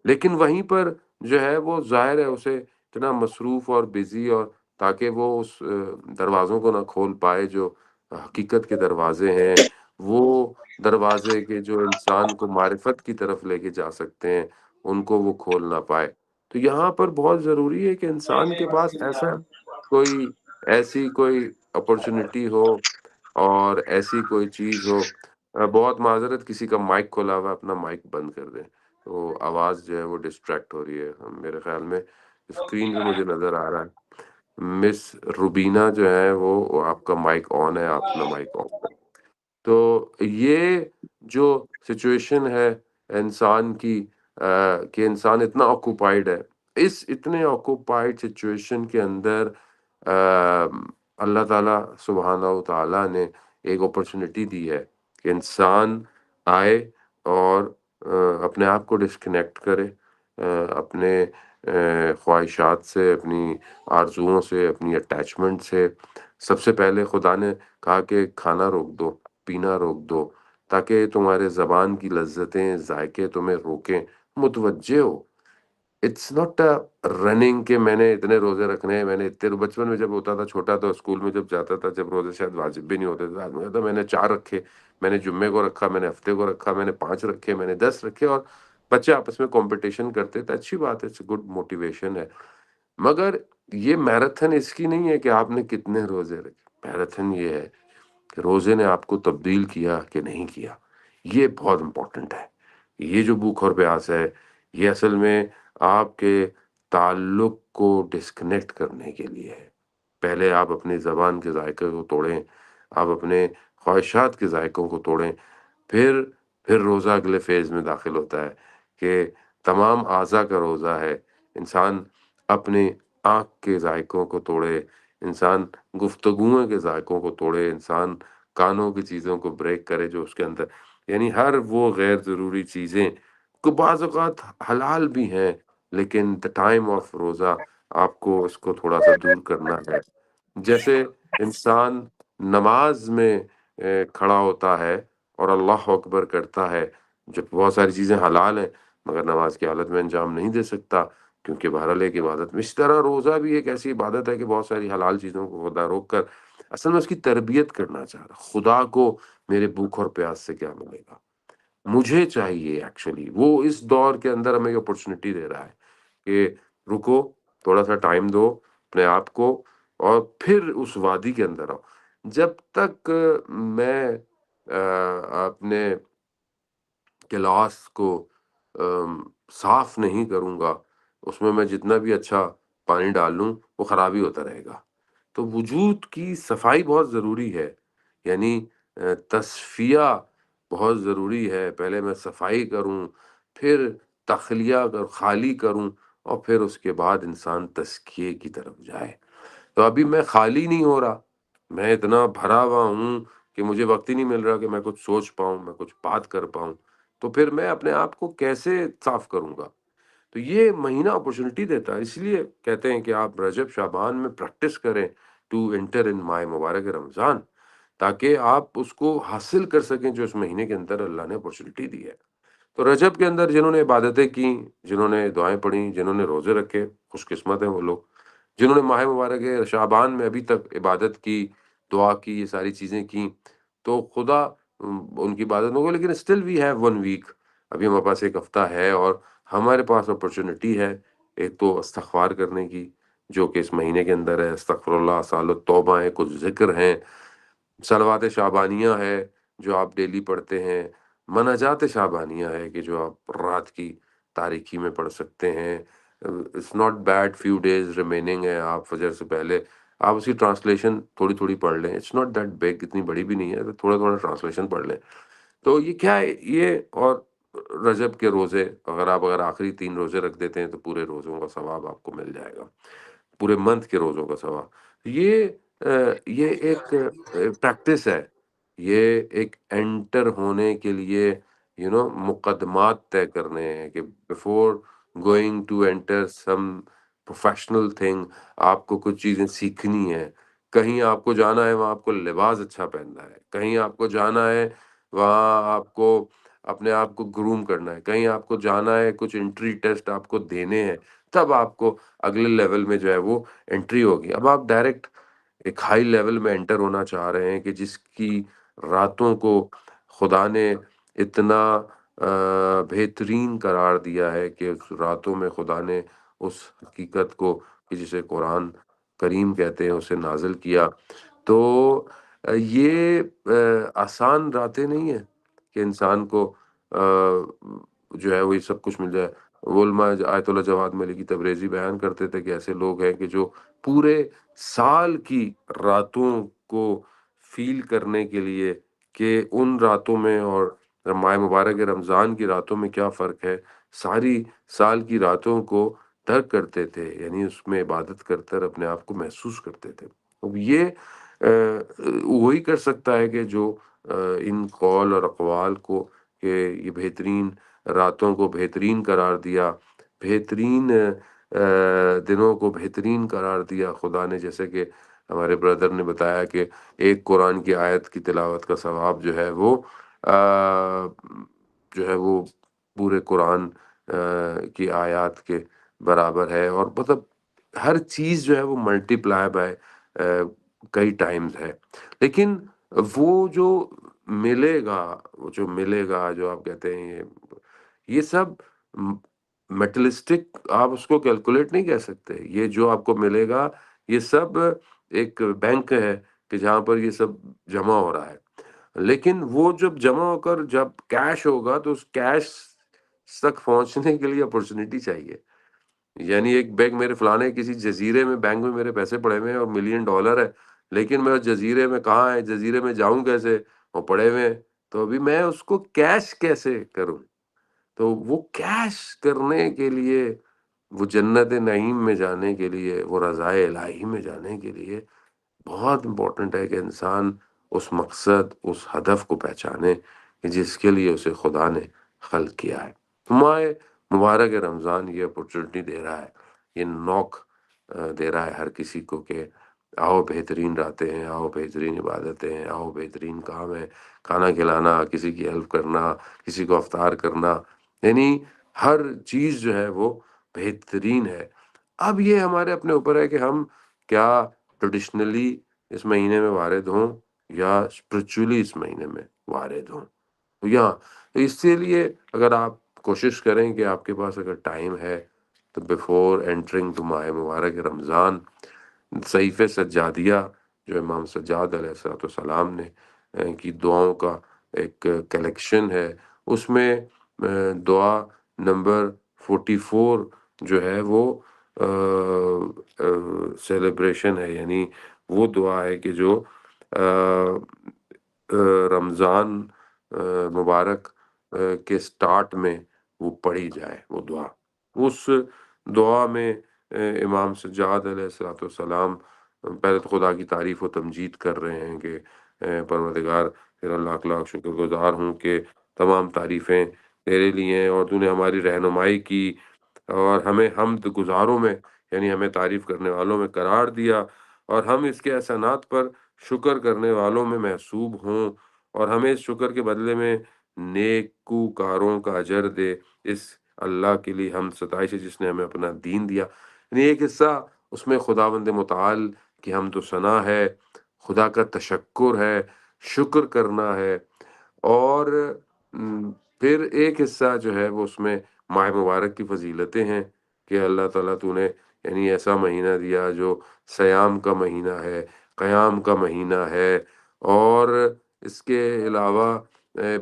لیکن وہیں پر جو ہے وہ ظاہر ہے اسے اتنا مصروف اور بزی، اور تاکہ وہ اس دروازوں کو نہ کھول پائے جو حقیقت کے دروازے ہیں، وہ دروازے کے جو انسان کو معرفت کی طرف لے کے جا سکتے ہیں، ان کو وہ کھول نہ پائے. تو یہاں پر بہت ضروری ہے کہ انسان کے پاس ایسی کوئی اپرچونٹی ہو، اور ایسی کوئی چیز ہو. بہت معذرت، کسی کا مائک کھولا ہوا ہے، اپنا مائک بند کر دیں، تو آواز جو ہے وہ ڈسٹریکٹ ہو رہی ہے. میرے خیال میں اسکرین پہ مجھے نظر آ رہا ہے مس روبینہ جو ہے وہ آپ کا مائک آن ہے، آپ اپنا مائک آن کریں. تو یہ جو سچویشن ہے انسان کی، کہ انسان اتنا آکوپائڈ ہے، اس اتنے آکوپائڈ سچویشن کے اندر اللہ تعالیٰ سبحانہ و تعالیٰ نے ایک اپرچونٹی دی ہے کہ انسان آئے اور اپنے آپ کو ڈسکنیکٹ کرے اپنے خواہشات سے، اپنی آرزوؤں سے، اپنی اٹیچمنٹ سے۔ سب سے پہلے خدا نے کہا کہ کھانا روک دو، پینا روک دو، تاکہ تمہارے زبان کی لذتیں، ذائقے تمہیں روکیں، متوجہ ہو۔ اٹس ناٹ رننگ کہ میں نے اتنے روزے رکھنے ہیں، میں نے اتنے، بچپن میں جب ہوتا تھا چھوٹا تو اسکول میں جب جاتا تھا، جب روزے شاید واجب بھی نہیں ہوتے تھے، آدمی کہتا میں نے 4 رکھے، میں نے جمعے کو رکھا، میں نے ہفتے کو رکھا، میں نے 5 رکھے، میں نے 10 رکھے، اور بچے آپس میں کمپٹیشن کرتے تھے۔ اچھی بات ہے، اٹس گڈ موٹیویشن ہے، مگر یہ میراتھن اس کی نہیں ہے کہ آپ نے کتنے روزے رکھے۔ میراتھن یہ ہے کہ روزے نے آپ کو تبدیل کیا کہ نہیں کیا، یہ بہت امپورٹنٹ ہے۔ یہ جو بھوک اور پیاس ہے، یہ اصل میں آپ کے تعلق کو ڈسکنیکٹ کرنے کے لیے ہے۔ پہلے آپ اپنی زبان کے ذائقے کو توڑیں، آپ اپنے خواہشات کے ذائقوں کو توڑیں، پھر روزہ اگلے فیز میں داخل ہوتا ہے کہ تمام اعضاء کا روزہ ہے۔ انسان اپنی آنکھ کے ذائقوں کو توڑے، انسان گفتگوؤں کے ذائقوں کو توڑے، انسان کانوں کی چیزوں کو بریک کرے جو اس کے اندر، یعنی ہر وہ غیر ضروری چیزیں کو بعض اوقات حلال بھی ہیں، لیکن دا ٹائم آف روزہ آپ کو اس کو تھوڑا سا دور کرنا ہے۔ جیسے انسان نماز میں کھڑا ہوتا ہے اور اللہ اکبر کرتا ہے، جب بہت ساری چیزیں حلال ہیں مگر نماز کی حالت میں انجام نہیں دے سکتا، کیونکہ بہرحال ایک عبادت میں، اس طرح روزہ بھی ایک ایسی عبادت ہے کہ بہت ساری حلال چیزوں کو خدا روک کر اصل میں اس کی تربیت کرنا چاہ رہا، خدا کو میرے بھوک اور پیاس سے کیا ملے گا، مجھے چاہیے ایکچولی، وہ اس دور کے اندر ہمیں یہ اپرچونٹی دے رہا ہے کہ رکو، تھوڑا سا ٹائم دو اپنے آپ کو، اور پھر اس وادی کے اندر آؤ۔ جب تک میں اپنے کلاس کو صاف نہیں کروں گا، اس میں جتنا بھی اچھا پانی ڈال لوں وہ خراب ہی ہوتا رہے گا۔ تو وجود کی صفائی بہت ضروری ہے، یعنی تصفیہ بہت ضروری ہے۔ پہلے میں صفائی کروں، پھر تخلیہ خالی کروں، اور پھر اس کے بعد انسان تزکیے کی طرف جائے۔ تو ابھی میں خالی نہیں ہو رہا، میں اتنا بھرا ہوا ہوں کہ مجھے وقت ہی نہیں مل رہا کہ میں کچھ سوچ پاؤں، میں کچھ بات کر پاؤں، تو پھر میں اپنے آپ کو کیسے صاف کروں گا؟ تو یہ مہینہ اپرچونٹی دیتا ہے، اس لیے کہتے ہیں کہ آپ رجب شعبان میں پریکٹس کریں ٹو انٹر ان ماہ مبارک رمضان، تاکہ آپ اس کو حاصل کر سکیں جو اس مہینے کے اندر اللہ نے اپرچونٹی دی ہے۔ تو رجب کے اندر جنہوں نے عبادتیں کی، جنہوں نے دعائیں پڑھیں، جنہوں نے روزے رکھے، خوش قسمت ہیں وہ لوگ۔ جنہوں نے ماہ مبارک شعبان میں ابھی تک عبادت کی، دعا کی، یہ ساری چیزیں کی، تو خدا ان کی عبادت میں ہوگا، لیکن اسٹل وی ہیو 1 ویک، ابھی ہمارے پاس ایک ہفتہ ہے، اور ہمارے پاس اپرچونٹی ہے ایک تو استغفار کرنے کی، جو کہ اس مہینے کے اندر ہے، استغفر اللہ، سال التوبہ ہے، کچھ ذکر ہیں، صلوات شعبانیہ ہے جو آپ ڈیلی پڑھتے ہیں، مناجات شعبانیہ ہے کہ جو آپ رات کی تاریکی میں پڑھ سکتے ہیں۔ It's not bad, few days remaining ہے، آپ فجر سے پہلے آپ اس کی ٹرانسلیشن تھوڑی تھوڑی پڑھ لیں، اٹس ناٹ دیٹ بگ، اتنی بڑی بھی نہیں ہے، تو تھوڑا تھوڑا ٹرانسلیشن پڑھ لیں۔ تو یہ کیا ہے یہ، اور رجب کے روزے اگر آخری 3 روزے رکھ دیتے ہیں تو پورے روزوں کا ثواب آپ کو مل جائے گا، پورے منتھ کے روزوں کا ثواب۔ یہ ایک پریکٹس ہے، یہ ایک انٹر ہونے کے لیے مقدمات طے کرنے ہیں کہ before going to enter some professional thing, آپ کو کچھ چیزیں سیکھنی ہے۔ کہیں آپ کو جانا ہے، وہاں آپ کو لباس اچھا پہننا ہے، کہیں آپ کو جانا ہے وہاں آپ کو اپنے آپ کو گروم کرنا ہے، کہیں آپ کو جانا ہے کچھ انٹری ٹیسٹ آپ کو دینے ہیں، تب آپ کو اگلے لیول میں جو ہے وہ انٹری ہوگی۔ اب آپ ڈائریکٹ ایک ہائی لیول میں انٹر ہونا چاہ رہے ہیں کہ جس کی راتوں کو خدا نے اتنا بہترین قرار دیا ہے کہ اس راتوں میں خدا نے اس حقیقت کو کہ جسے قرآن کریم کہتے ہیں اسے نازل کیا۔ تو یہ آسان راتیں نہیں ہیں کہ انسان کو جو ہے وہی سب کچھ مل جائے۔ علماء آیت اللہ جواد ملکی تبریزی بیان کرتے تھے کہ ایسے لوگ ہیں کہ جو پورے سال کی راتوں کو فیل کرنے کے لیے کہ ان راتوں میں اور ماہ مبارک رمضان کی راتوں میں کیا فرق ہے، ساری سال کی راتوں کو درک کرتے تھے، یعنی اس میں عبادت کر کر اپنے آپ کو محسوس کرتے تھے۔ اب یہ وہی کر سکتا ہے کہ جو ان قول اور اقوال کو کہ یہ بہترین راتوں کو بہترین قرار دیا، بہترین دنوں کو بہترین قرار دیا خدا نے، جیسے کہ ہمارے بردر نے بتایا کہ ایک قرآن کی آیت کی تلاوت کا ثواب جو ہے وہ پورے قرآن کی آیات کے برابر ہے، اور مطلب ہر چیز جو ہے وہ ملٹی پلائی بائی کئی ٹائمز ہے۔ لیکن وہ جو ملے گا جو آپ کہتے ہیں یہ سب میٹلسٹک، آپ اس کو کیلکولیٹ نہیں کہہ سکتے۔ یہ جو آپ کو ملے گا یہ سب ایک بینک ہے کہ جہاں پر یہ سب جمع ہو رہا ہے، لیکن وہ جب جمع ہو کر جب کیش ہوگا تو اس کیش تک پہنچنے کے لیے اپرچونٹی چاہیے۔ یعنی ایک بینک میرے فلانے کسی جزیرے میں بینک میں میرے پیسے پڑے ہوئے ہیں اور $1,000,000 ہے، لیکن میں اس جزیرے میں کہاں ہے، جزیرے میں جاؤں کیسے، وہ پڑے ہوئے ہیں، تو ابھی میں اس کو کیش کیسے کروں؟ تو وہ کیش کرنے کے لیے، وہ جنت نعیم میں جانے کے لیے، وہ رضائے الہی میں جانے کے لیے بہت امپورٹنٹ ہے کہ انسان اس مقصد، اس ہدف کو پہچانے کہ جس کے لیے اسے خدا نے خلق کیا ہے۔ ماہ مبارک رمضان یہ اپرچونٹی دے رہا ہے، یہ نوک دے رہا ہے ہر کسی کو کہ آؤ بہترین راتیں ہیں، آؤ بہترین عبادتیں ہیں، آؤ بہترین کام ہے، کھانا کھلانا، کسی کی ہیلپ کرنا، کسی کو افطار کرنا، یعنی ہر چیز جو ہے وہ بہترین ہے۔ اب یہ ہمارے اپنے اوپر ہے کہ ہم کیا ٹریڈیشنلی اس مہینے میں وارد ہوں یا اسپرچولی اس مہینے میں وارد ہوں۔ اسی لیے اگر آپ کوشش کریں کہ آپ کے پاس اگر ٹائم ہے تو بیفور انٹرنگ ٹو ماہ مبارک رمضان، صحیفہ سجادیہ جو امام سجاد علیہ السلام نے کی دعاؤں کا ایک کلیکشن ہے، اس میں دعا نمبر 44 جو ہے وہ سیلیبریشن ہے، یعنی وہ دعا ہے کہ جو رمضان مبارک کے سٹارٹ میں وہ پڑھی جائے۔ وہ دعا، اس دعا میں امام سجاد علیہ السلام پہلے تو خدا کی تعریف و تمجید کر رہے ہیں کہ پروردگار تیرا لاکھ لاکھ شکر گزار ہوں کہ تمام تعریفیں تیرے لیے ہیں، اور تو نے ہماری رہنمائی کی اور ہمیں حمد گزاروں میں، یعنی ہمیں تعریف کرنے والوں میں قرار دیا، اور ہم اس کے احسانات پر شکر کرنے والوں میں محسوب ہوں، اور ہمیں اس شکر کے بدلے میں نیکوکاروں کا اجر دے۔ اس اللہ کے لیے ہم ستائش ہے جس نے ہمیں اپنا دین دیا۔ یعنی ایک حصہ اس میں خداوند متعال کی حمد و ثنا ہے، خدا کا تشکر ہے، شکر کرنا ہے، اور پھر ایک حصہ جو ہے وہ اس میں ماہ مبارک کی فضیلتیں ہیں کہ اللہ تعالیٰ تو نے یعنی ایسا مہینہ دیا جو سیام کا مہینہ ہے، قیام کا مہینہ ہے، اور اس کے علاوہ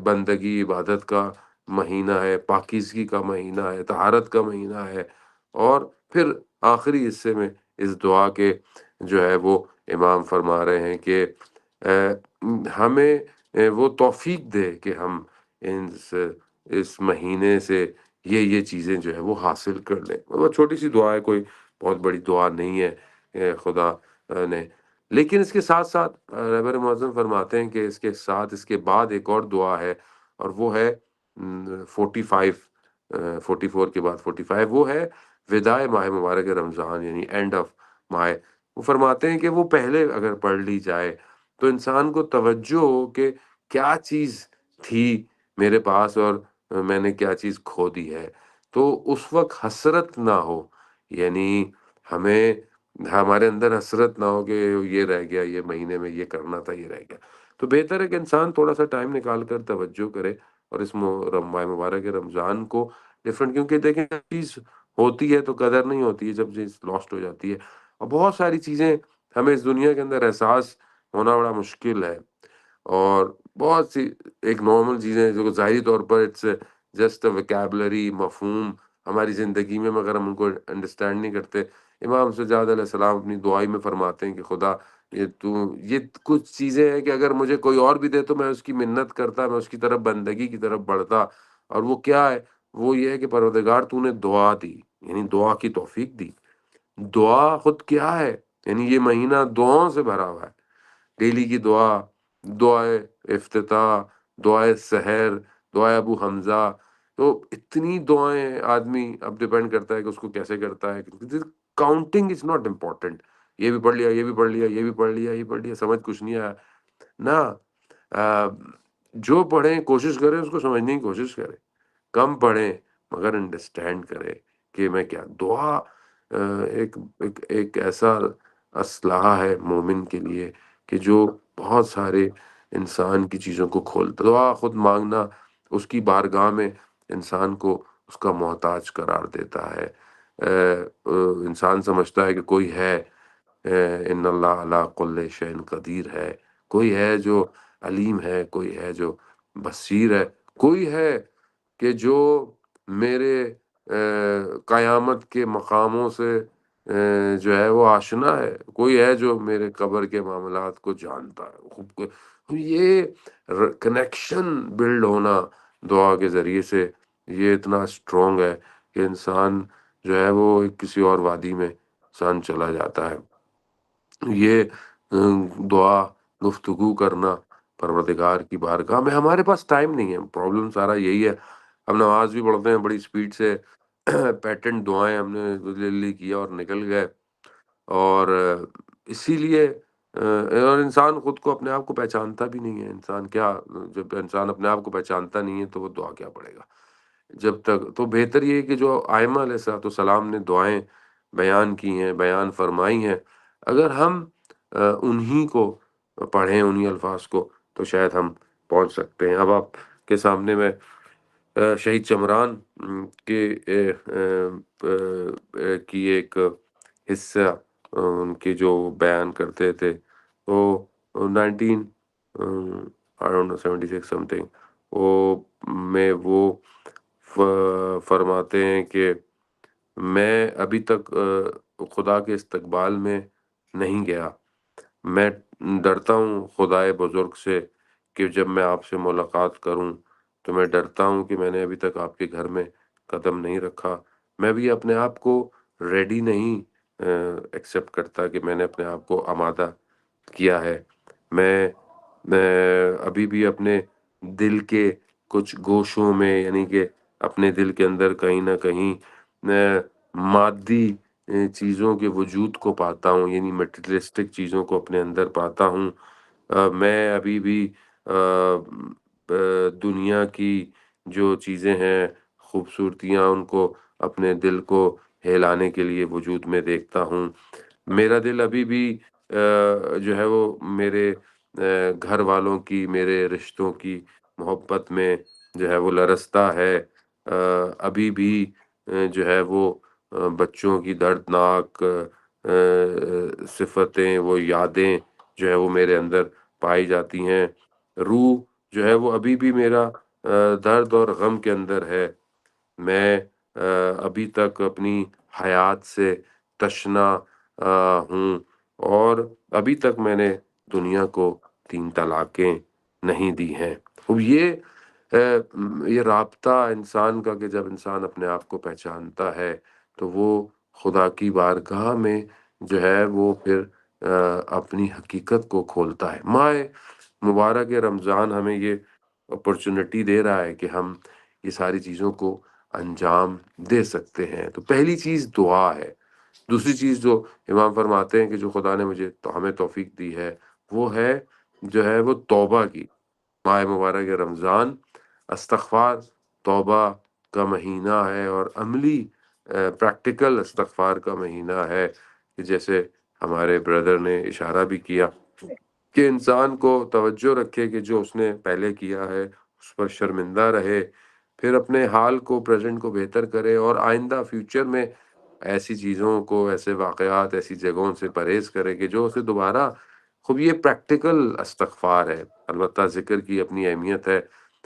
بندگی عبادت کا مہینہ ہے، پاکیزگی کا مہینہ ہے، طہارت کا مہینہ ہے، اور پھر آخری حصے میں اس دعا کے جو ہے وہ امام فرما رہے ہیں کہ ہمیں وہ توفیق دے کہ ہم اس مہینے سے یہ چیزیں جو ہے وہ حاصل کر لیں۔ وہ چھوٹی سی دعا ہے، کوئی بہت بڑی دعا نہیں ہے خدا نے، لیکن اس کے ساتھ ساتھ رہبر معظم فرماتے ہیں کہ اس کے ساتھ اس کے بعد ایک اور دعا ہے، اور وہ ہے 44 کے بعد 45، وہ ہے وداع ماہ مبارک رمضان، یعنی اینڈ آف ماہ۔ وہ فرماتے ہیں کہ وہ پہلے اگر پڑھ لی جائے تو انسان کو توجہ ہو کہ کیا چیز تھی میرے پاس اور میں نے کیا چیز کھو دی ہے، تو اس وقت حسرت نہ ہو، یعنی ہمارے اندر حسرت نہ ہو کہ یہ رہ گیا، یہ مہینے میں یہ کرنا تھا، یہ رہ گیا۔ تو بہتر ہے کہ انسان تھوڑا سا ٹائم نکال کر توجہ کرے اور اس ماہ مبارک رمضان کو ڈفرینٹ، کیونکہ دیکھیں چیز ہوتی ہے تو قدر نہیں ہوتی ہے جب چیز لاسٹ ہو جاتی ہے، اور بہت ساری چیزیں ہمیں اس دنیا کے اندر احساس ہونا بڑا مشکل ہے، اور بہت سی ایک نارمل چیزیں جو ظاہری طور پر اٹس جسٹ ویکیبلری، مفہوم ہماری زندگی میں اگر ہم ان کو انڈرسٹینڈ نہیں کرتے۔ امام سجاد علیہ السلام اپنی دعائی میں فرماتے ہیں کہ خدا یہ کچھ چیزیں ہیں کہ اگر مجھے کوئی اور بھی دے تو میں اس کی منت کرتا، میں اس کی طرف بندگی کی طرف بڑھتا، اور وہ کیا ہے، وہ یہ ہے کہ پروردگار تو نے دعا دی، یعنی دعا کی توفیق دی۔ دعا خود کیا ہے، یعنی یہ مہینہ دعاؤں سے بھرا ہوا ہے، ڈیلی کی دعائے افتتاح، دعائے سحر، دعائے ابو حمزہ، تو اتنی دعائیں آدمی اب ڈیپینڈ کرتا ہے کہ اس کو کیسے کرتا ہے. Counting is not important. یہ بھی پڑھ لیا، یہ بھی پڑھ لیا، یہ بھی پڑھ لیا، یہ پڑھ لیا، سمجھ کچھ نہیں آیا نا. جو پڑھیں کوشش کریں اس کو سمجھنے کی کوشش کریں، کم پڑھیں مگر انڈرسٹینڈ کریں کہ میں کیا. دعا ایک ایسا اسلحہ ہے مومن کے لیے کہ جو بہت سارے انسان کی چیزوں کو کھولتا. دعا خود مانگنا اس کی بارگاہ میں انسان کو اس کا محتاج قرار دیتا ہے. انسان سمجھتا ہے کہ کوئی ہے، ان اللہ علی کل شیء قدیر ہے، کوئی ہے جو علیم ہے، کوئی ہے جو بصیر ہے، کوئی ہے کہ جو میرے قیامت کے مقاموں سے جو ہے وہ آشنا ہے، کوئی ہے جو میرے قبر کے معاملات کو جانتا ہے. یہ کنیکشن بلڈ ہونا دعا کے ذریعے سے یہ اتنا اسٹرانگ ہے کہ انسان جو ہے وہ کسی اور وادی میں انسان چلا جاتا ہے. یہ دعا گفتگو کرنا پروردگار کی بارگاہ میں. ہمارے پاس ٹائم نہیں ہے، پرابلم سارا یہی ہے. ہم نماز بھی پڑھتے ہیں بڑی سپیڈ سے، پیٹنٹ دعائیں ہم نے لے کیا اور نکل گئے. اور اسی لیے اور انسان خود کو اپنے آپ کو پہچانتا بھی نہیں ہے. انسان کیا، جب انسان اپنے آپ کو پہچانتا نہیں ہے تو وہ دعا کیا پڑھے گا جب تک. تو بہتر یہ ہے کہ جو ائمہ علیہ الصلوۃ والسلام نے دعائیں بیان کی ہیں، بیان فرمائی ہیں، اگر ہم انہی کو پڑھیں، انہی الفاظ کو، تو شاید ہم پہنچ سکتے ہیں. اب آپ کے سامنے میں شہید چمران کے کی ایک حصہ ان کے جو بیان کرتے تھے، تو 76 سم تھنگ میں وہ فرماتے ہیں کہ میں ابھی تک خدا کے استقبال میں نہیں گیا. میں ڈرتا ہوں خدائے بزرگ سے کہ جب میں آپ سے ملاقات کروں تو میں ڈرتا ہوں کہ میں نے ابھی تک آپ کے گھر میں قدم نہیں رکھا. میں بھی اپنے آپ کو ریڈی نہیں ایکسیپٹ کرتا کہ میں نے اپنے آپ کو آمادہ کیا ہے. میں ابھی بھی اپنے دل کے کچھ گوشوں میں، یعنی کہ اپنے دل کے اندر کہیں نہ کہیں مادی چیزوں کے وجود کو پاتا ہوں، یعنی میٹیریلسٹک چیزوں کو اپنے اندر پاتا ہوں. میں ابھی بھی دنیا کی جو چیزیں ہیں، خوبصورتیاں، ان کو اپنے دل کو ہلانے کے لیے وجود میں دیکھتا ہوں. میرا دل ابھی بھی جو ہے وہ میرے گھر والوں کی، میرے رشتوں کی محبت میں جو ہے وہ لرزتا ہے. ابھی بھی جو ہے وہ بچوں کی دردناک صفتیں، وہ یادیں جو ہے وہ میرے اندر پائی جاتی ہیں. روح جو ہے وہ ابھی بھی میرا درد اور غم کے اندر ہے. میں ابھی تک اپنی حیات سے تشنا ہوں، اور ابھی تک میں نے دنیا کو 3 طلاقیں نہیں دی ہیں. اب یہ رابطہ انسان کا، کہ جب انسان اپنے آپ کو پہچانتا ہے تو وہ خدا کی بارگاہ میں جو ہے وہ پھر اپنی حقیقت کو کھولتا ہے. ماہ مبارک رمضان ہمیں یہ اپرچونٹی دے رہا ہے کہ ہم یہ ساری چیزوں کو انجام دے سکتے ہیں. تو پہلی چیز دعا ہے. دوسری چیز جو امام فرماتے ہیں کہ جو خدا نے ہمیں توفیق دی ہے، وہ ہے جو ہے وہ توبہ کی. ماہ مبارک رمضان استغفار، توبہ کا مہینہ ہے، اور عملی پریکٹیکل استغفار کا مہینہ ہے. جیسے ہمارے بردر نے اشارہ بھی کیا کہ انسان کو توجہ رکھے کہ جو اس نے پہلے کیا ہے اس پر شرمندہ رہے، پھر اپنے حال کو، پریزنٹ کو بہتر کرے، اور آئندہ فیوچر میں ایسی چیزوں کو، ایسے واقعات، ایسی جگہوں سے پرہیز کرے کہ جو اسے دوبارہ. خوب یہ پریکٹیکل استغفار ہے. البتہ ذکر کی اپنی اہمیت ہے.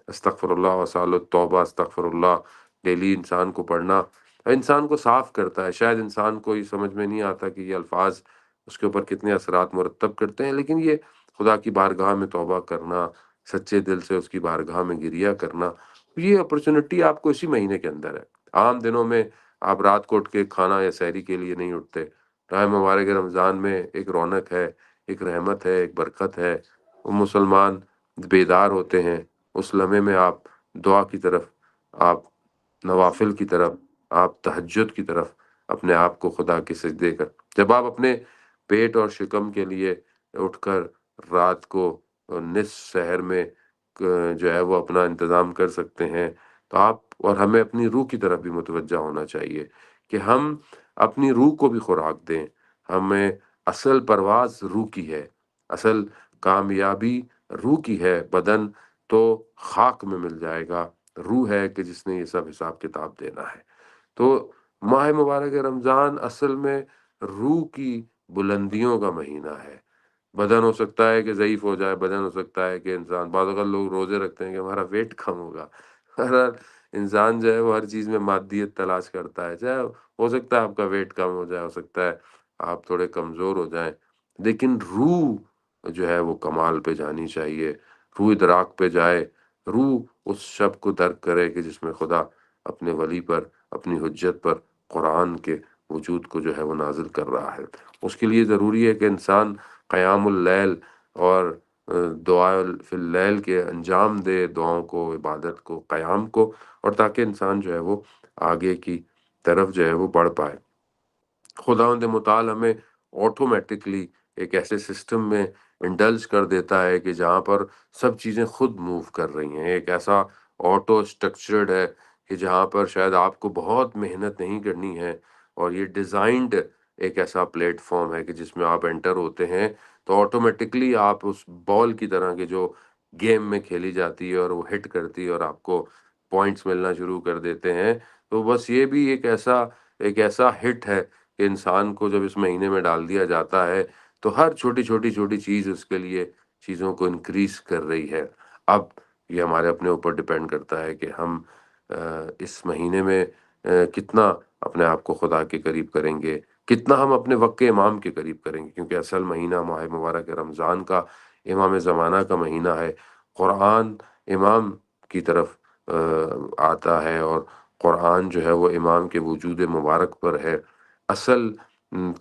استغفر اللہ وسال التوبہ، استغفر اللہ ڈیلی انسان کو پڑھنا انسان کو صاف کرتا ہے. شاید انسان کو یہ سمجھ میں نہیں آتا کہ یہ الفاظ اس کے اوپر کتنے اثرات مرتب کرتے ہیں، لیکن یہ خدا کی بارگاہ میں توبہ کرنا، سچے دل سے اس کی بارگاہ میں گریہ کرنا، یہ اپرچونٹی آپ کو اسی مہینے کے اندر ہے. عام دنوں میں آپ رات کو اٹھ کے کھانا یا سحری کے لیے نہیں اٹھتے. ماہ مبارک رمضان میں ایک رونق ہے، ایک رحمت ہے، ایک برکت ہے. وہ مسلمان بیدار ہوتے ہیں. اس لمحے میں آپ دعا کی طرف، آپ نوافل کی طرف، آپ تہجد کی طرف اپنے آپ کو خدا کے سجدے کر، جب آپ اپنے پیٹ اور شکم کے لیے اٹھ کر رات کو نصف سحر میں جو ہے وہ اپنا انتظام کر سکتے ہیں، تو آپ اور ہمیں اپنی روح کی طرف بھی متوجہ ہونا چاہیے کہ ہم اپنی روح کو بھی خوراک دیں۔ ہمیں اصل پرواز روح کی ہے، اصل کامیابی روح کی ہے، بدن تو خاک میں مل جائے گا، روح ہے کہ جس نے یہ سب حساب کتاب دینا ہے۔ تو ماہ مبارک رمضان اصل میں روح کی بلندیوں کا مہینہ ہے۔ بدن ہو سکتا ہے کہ ضعیف ہو جائے، بدن ہو سکتا ہے کہ انسان، بعض اوقات لوگ روزے رکھتے ہیں کہ ہمارا ویٹ کم ہوگا، ہر انسان جو ہے وہ ہر چیز میں مادیت تلاش کرتا ہے، چاہے ہو سکتا ہے آپ کا ویٹ کم ہو جائے، ہو سکتا ہے آپ تھوڑے کمزور ہو جائیں، لیکن روح جو ہے وہ کمال پہ جانی چاہیے، روح ادراک پہ جائے، روح اس شب کو درک کرے کہ جس میں خدا اپنے ولی پر، اپنی حجت پر قرآن کے وجود کو جو ہے وہ نازل کر رہا ہے۔ اس کے لیے ضروری ہے کہ انسان قیام اللیل اور دعا فی اللیل کے انجام دے، دعاؤں کو، عبادت کو، قیام کو، اور تاکہ انسان جو ہے وہ آگے کی طرف جو ہے وہ بڑھ پائے۔ خداوند متعال ہمیں آٹومیٹکلی ایک ایسے سسٹم میں انڈلج کر دیتا ہے کہ جہاں پر سب چیزیں خود موو کر رہی ہیں، ایک ایسا آٹو اسٹرکچرڈ ہے کہ جہاں پر شاید آپ کو بہت محنت نہیں کرنی ہے، اور یہ ڈیزائنڈ ایک ایسا پلیٹ فارم ہے کہ جس میں آپ انٹر ہوتے ہیں تو آٹومیٹکلی آپ اس بال کی طرح کے جو گیم میں کھیلی جاتی ہے اور وہ ہٹ کرتی ہے اور آپ کو پوائنٹس ملنا شروع کر دیتے ہیں، تو بس یہ بھی ایک ایسا ہٹ ہے کہ انسان کو جب اس مہینے میں ڈال دیا جاتا ہے تو ہر چھوٹی چیز اس کے لیے چیزوں کو انکریز کر رہی ہے۔ اب یہ ہمارے اپنے اوپر ڈیپینڈ کرتا ہے کہ ہم اس مہینے میں کتنا اپنے آپ کو خدا کے قریب کریں گے، کتنا ہم اپنے وقت امام کے قریب کریں گے، کیونکہ اصل مہینہ ماہ مبارک رمضان کا امام زمانہ کا مہینہ ہے۔ قرآن امام کی طرف آتا ہے، اور قرآن جو ہے وہ امام کے وجود مبارک پر ہے۔ اصل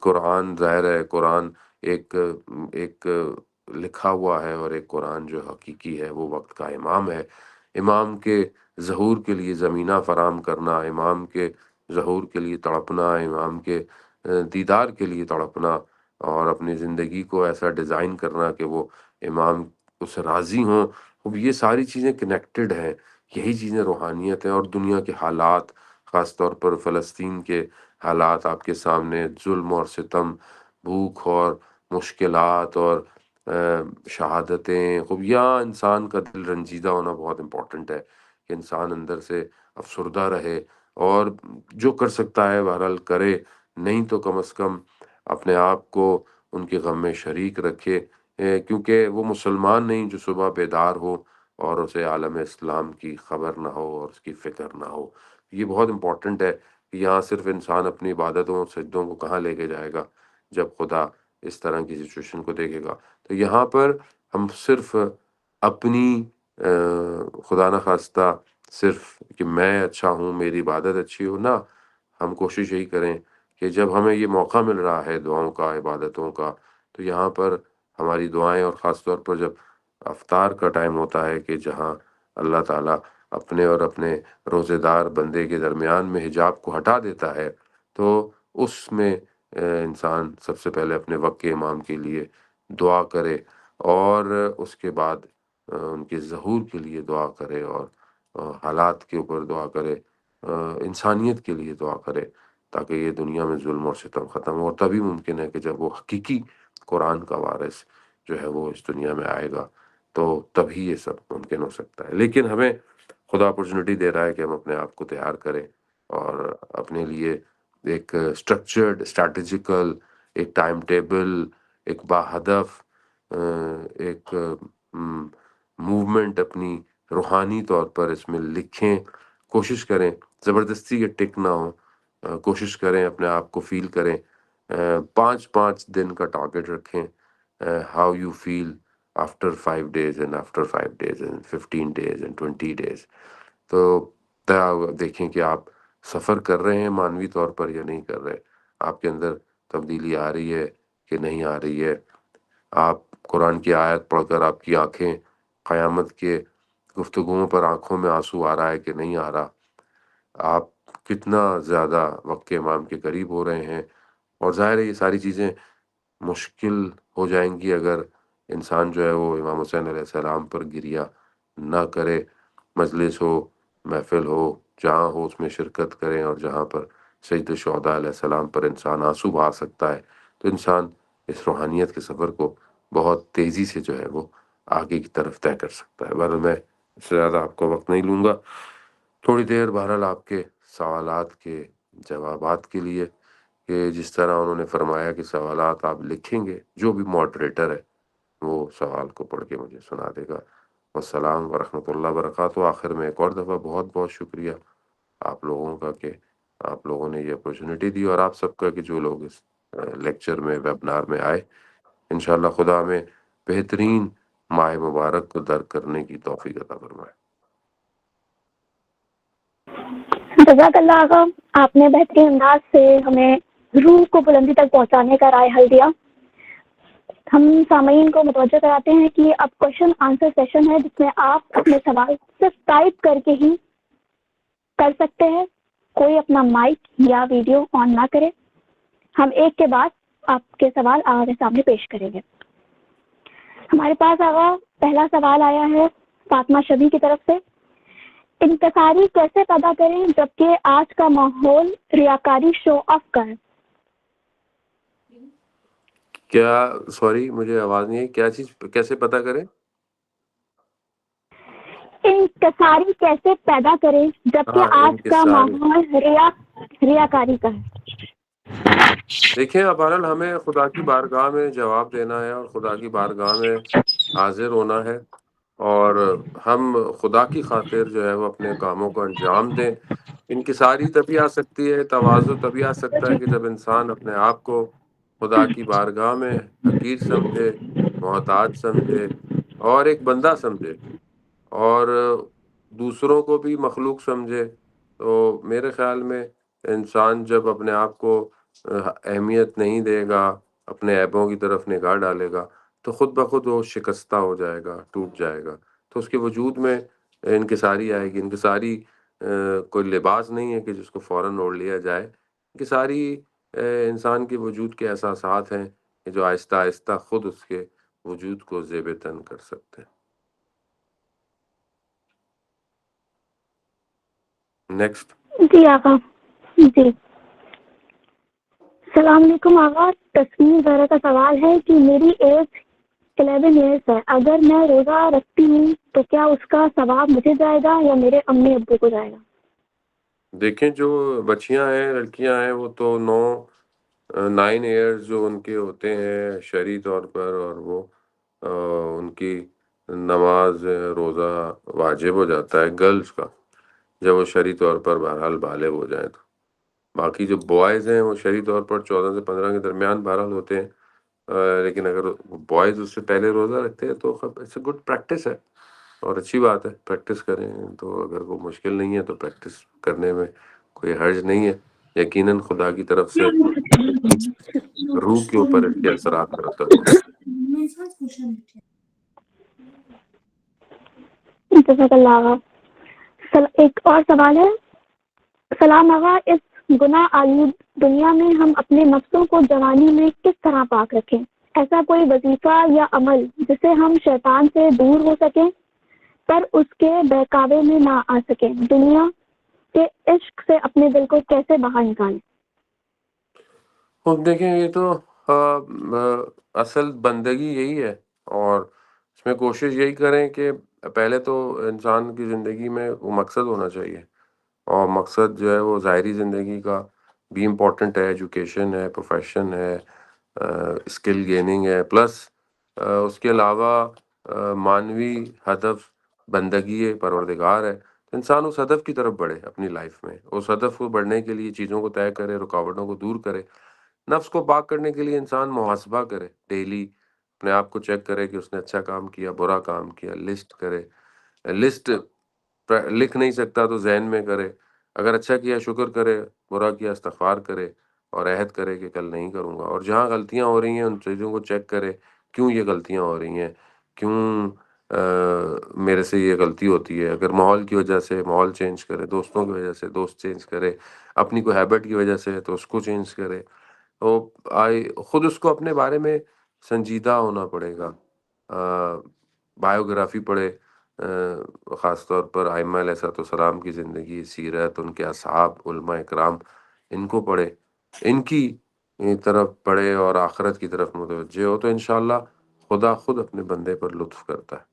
قرآن ظاہر ہے، قرآن ایک لکھا ہوا ہے، اور ایک قرآن جو حقیقی ہے وہ وقت کا امام ہے۔ امام کے ظہور کے لیے زمینہ فراہم کرنا، امام کے ظہور کے لیے تڑپنا، امام کے دیدار کے لیے تڑپنا، اور اپنی زندگی کو ایسا ڈیزائن کرنا کہ وہ امام اس سے راضی ہوں، اب یہ ساری چیزیں کنیکٹڈ ہیں، یہی چیزیں روحانیت ہیں۔ اور دنیا کے حالات، خاص طور پر فلسطین کے حالات آپ کے سامنے، ظلم اور ستم، بھوک اور مشکلات اور شہادتیں، خب یہاں انسان کا دل رنجیدہ ہونا بہت امپورٹنٹ ہے کہ انسان اندر سے افسردہ رہے، اور جو کر سکتا ہے بہرحال کرے، نہیں تو کم از کم اپنے آپ کو ان کے غم میں شریک رکھے، کیونکہ وہ مسلمان نہیں جو صبح بیدار ہو اور اسے عالم اسلام کی خبر نہ ہو اور اس کی فکر نہ ہو۔ یہ بہت امپورٹنٹ ہے کہ یہاں صرف انسان اپنی عبادتوں سجدوں کو کہاں لے کے جائے گا جب خدا اس طرح کی سچویشن کو دیکھے گا۔ تو یہاں پر ہم صرف اپنی خدا نخواستہ صرف کہ میں اچھا ہوں، میری عبادت اچھی ہو، نہ، ہم کوشش یہی کریں کہ جب ہمیں یہ موقع مل رہا ہے دعاؤں کا، عبادتوں کا، تو یہاں پر ہماری دعائیں، اور خاص طور پر جب افطار کا ٹائم ہوتا ہے کہ جہاں اللہ تعالیٰ اپنے اور اپنے روزے دار بندے کے درمیان میں حجاب کو ہٹا دیتا ہے، تو اس میں انسان سب سے پہلے اپنے وقت کے امام کے لیے دعا کرے، اور اس کے بعد ان کے ظہور کے لیے دعا کرے، اور حالات کے اوپر دعا کرے، انسانیت کے لیے دعا کرے، تاکہ یہ دنیا میں ظلم اور ستم ختم ہو۔ اور تبھی ممکن ہے کہ جب وہ حقیقی قرآن کا وارث جو ہے وہ اس دنیا میں آئے گا، تو تبھی یہ سب ممکن ہو سکتا ہے۔ لیکن ہمیں خدا اپرچونٹی دے رہا ہے کہ ہم اپنے آپ کو تیار کریں، اور اپنے لیے ایک اسٹرکچرڈ، اسٹریٹجیکل، ایک ٹائم ٹیبل، ایک باہدف ایک موومنٹ اپنی روحانی طور پر اس میں لکھیں، کوشش کریں زبردستی کے ٹک نہ ہو، کوشش کریں اپنے آپ کو فیل کریں، 5 دن کا ٹارگٹ رکھیں، how you feel after 5 days and after 5 days and 15 days and 20 days۔ تو دیکھیں کہ آپ سفر کر رہے ہیں معنوی طور پر یا نہیں کر رہے، آپ کے اندر تبدیلی آ رہی ہے کہ نہیں آ رہی ہے۔ آپ قرآن کی آیت پڑھ کر آپ کی آنکھیں قیامت کے گفتگوؤں پر آنکھوں میں آنسو آ رہا ہے کہ نہیں آ رہا، آپ کتنا زیادہ وقت کے امام کے قریب ہو رہے ہیں، اور ظاہر ہے یہ ساری چیزیں مشکل ہو جائیں گی اگر انسان جو ہے وہ امام حسین علیہ السلام پر گریہ نہ کرے۔ مجلس ہو، محفل ہو، جہاں ہو اس میں شرکت کریں، اور جہاں پر سید الشہداء علیہ السلام پر انسان آنسو بہا سکتا ہے تو انسان اس روحانیت کے سفر کو بہت تیزی سے جو ہے وہ آگے کی طرف طے کر سکتا ہے۔ بہرحال میں اس سے زیادہ آپ کو وقت نہیں لوں گا، تھوڑی دیر بہرحال آپ کے سوالات کے جوابات کے لیے، کہ جس طرح انہوں نے فرمایا کہ سوالات آپ لکھیں گے، جو بھی ماڈریٹر ہے وہ سوال کو پڑھ کے مجھے سنا دے گا۔ والسلام ورحمۃ اللہ وبرکاتہ۔ آخر میں ایک اور دفعہ بہت بہت شکریہ آپ لوگوں کا کہ آپ لوگوں نے یہ اپرچونٹی دی، اور آپ سب کا کہ جو لوگ اس لیکچر میں، ویبنار میں آئے۔ انشاءاللہ خدا ہمیں بہترین ماہ مبارک کو درک کرنے کی توفیق عطا فرمائے۔ جزاک اللہ آقا، آپ نے بہترین انداز سے ہمیں روح کو بلندی تک پہنچانے کا رائے حل دیا۔ ہم سامعین کو متوجہ کراتے ہیں کہ اب کوشچن آنسر سیشن ہے، جس میں آپ اپنے سوال صرف ٹائپ کر کے ہی کر سکتے ہیں، کوئی اپنا مائک یا ویڈیو آن نہ کرے۔ ہم ایک کے بعد آپ کے سوال آگے سامنے پیش کریں گے۔ ہمارے پاس آگا پہلا سوال آیا ہے فاطمہ شبی کی طرف سے۔ انکساری کیسے پیدا کریں جبکہ آج کا ماحول ریاکاری شو آف کا ہے؟ کیا سوری مجھے آواز نہیں ہے، کیا چیز کیسے پتہ کریں؟ انکساری کیسے پیدا کریں ہاں، جبکہ آج کا انکساری۔ ماحول ریاکاری کا ہے؟ دیکھیں، اب بہرحال ہمیں خدا کی بارگاہ میں جواب دینا ہے، اور خدا کی بارگاہ میں حاضر ہونا ہے، اور ہم خدا کی خاطر جو ہے وہ اپنے کاموں کو انجام دیں۔ انکساری تبھی آ سکتی ہے، تواضع تبھی آ سکتا ہے کہ جب انسان اپنے آپ کو خدا کی بارگاہ میں حقیر سمجھے، محتاج سمجھے، اور ایک بندہ سمجھے، اور دوسروں کو بھی مخلوق سمجھے۔ تو میرے خیال میں انسان جب اپنے آپ کو اہمیت نہیں دے گا، اپنے عیبوں کی طرف نگاہ ڈالے گا، تو خود بخود وہ شکستہ ہو جائے گا، ٹوٹ جائے گا۔ تو اس کے وجود میں انکساری آئے گی۔ انکساری کوئی لباس نہیں ہے کہ جس کو فوراً اوڑھ لیا جائے۔ انکساری انسان کے وجود کے احساسات ہیں کہ جو آہستہ آہستہ خود اس کے وجود کو زیب تن کر سکتے ہیں۔ نیکسٹ۔ جی آقا، جی السلام علیکم آقا۔ تسمیم زہرا کا سوال ہے کہ میری ایج 11 ایئرس ہے، اگر میں روزہ رکھتی ہوں تو کیا اس کا ثواب مجھے جائے گا یا میرے امی ابو کو جائے گا؟ دیکھیں، جو بچیاں ہیں، لڑکیاں ہیں، وہ تو 9 ایئرز جو ان کے ہوتے ہیں شرعی طور پر، اور وہ ان کی نماز روزہ واجب ہو جاتا ہے گرلز کا، جب وہ شرعی طور پر بہرحال بالغ ہو جائیں تو۔ باقی جو بوائز ہیں وہ شرعی طور پر 14 سے 15 کے درمیان بہرحال ہوتے ہیں، لیکن اگر بوائز اس سے پہلے روزہ رکھتے ہیں تو اٹس اے گڈ پریکٹس ہے، اور اچھی بات ہے، پریکٹس کریں۔ تو اگر وہ مشکل نہیں ہے تو پریکٹس کرنے میں کوئی حرج نہیں ہے۔ یقیناً خدا کی طرف سے روح کے اوپر اس کے اثرات مرتب ہوتے ہیں۔ جزاک اللہ آقا۔ ایک اور سوال ہے۔ سلام آقا، اس گناہ آلود دنیا میں ہم اپنے نفسوں کو جوانی میں کس طرح پاک رکھیں؟ ایسا کوئی وظیفہ یا عمل جسے ہم شیطان سے دور ہو سکیں پر اس کے بہکاوے میں نہ آ سکیں؟ دنیا کے عشق سے اپنے دل کو کیسے باہر نکالیں؟ اب دیکھیں، یہ تو اصل بندگی یہی ہے، اور اس میں کوشش یہی کریں کہ پہلے تو انسان کی زندگی میں وہ مقصد ہونا چاہیے، اور مقصد جو ہے وہ ظاہری زندگی کا بھی امپورٹنٹ ہے، ایجوکیشن ہے، پروفیشن ہے، اسکل گیننگ ہے، پلس اس کے علاوہ معنوی ہدف بندگی پروردگار ہے۔ تو انسان اس ہدف کی طرف بڑھے اپنی لائف میں، اس ہدف کو بڑھنے کے لیے چیزوں کو طے کرے، رکاوٹوں کو دور کرے۔ نفس کو پاک کرنے کے لیے انسان محاسبہ کرے، ڈیلی اپنے آپ کو چیک کرے کہ اس نے اچھا کام کیا، برا کام کیا، لسٹ کرے۔ لسٹ لکھ نہیں سکتا تو ذہن میں کرے، اگر اچھا کیا شکر کرے، برا کیا استغفار کرے، اور عہد کرے کہ کل نہیں کروں گا۔ اور جہاں غلطیاں ہو رہی ہیں ان چیزوں کو چیک کرے، کیوں یہ غلطیاں ہو رہی ہیں، کیوں میرے سے یہ غلطی ہوتی ہے. اگر ماحول کی وجہ سے ماحول چینج کرے، دوستوں کی وجہ سے دوست چینج کرے، اپنی کوئی ہیبٹ کی وجہ سے تو اس کو چینج کرے. تو خود اس کو اپنے بارے میں سنجیدہ ہونا پڑے گا. بایوگرافی پڑھے، خاص طور پر ائمہ علیہ السلام کی زندگی، سیرت، ان کے اصحاب، علماء اکرام، ان کو پڑھے، ان کی طرف پڑھے اور آخرت کی طرف متوجہ ہو، تو انشاءاللہ خدا خود اپنے بندے پر لطف کرتا ہے.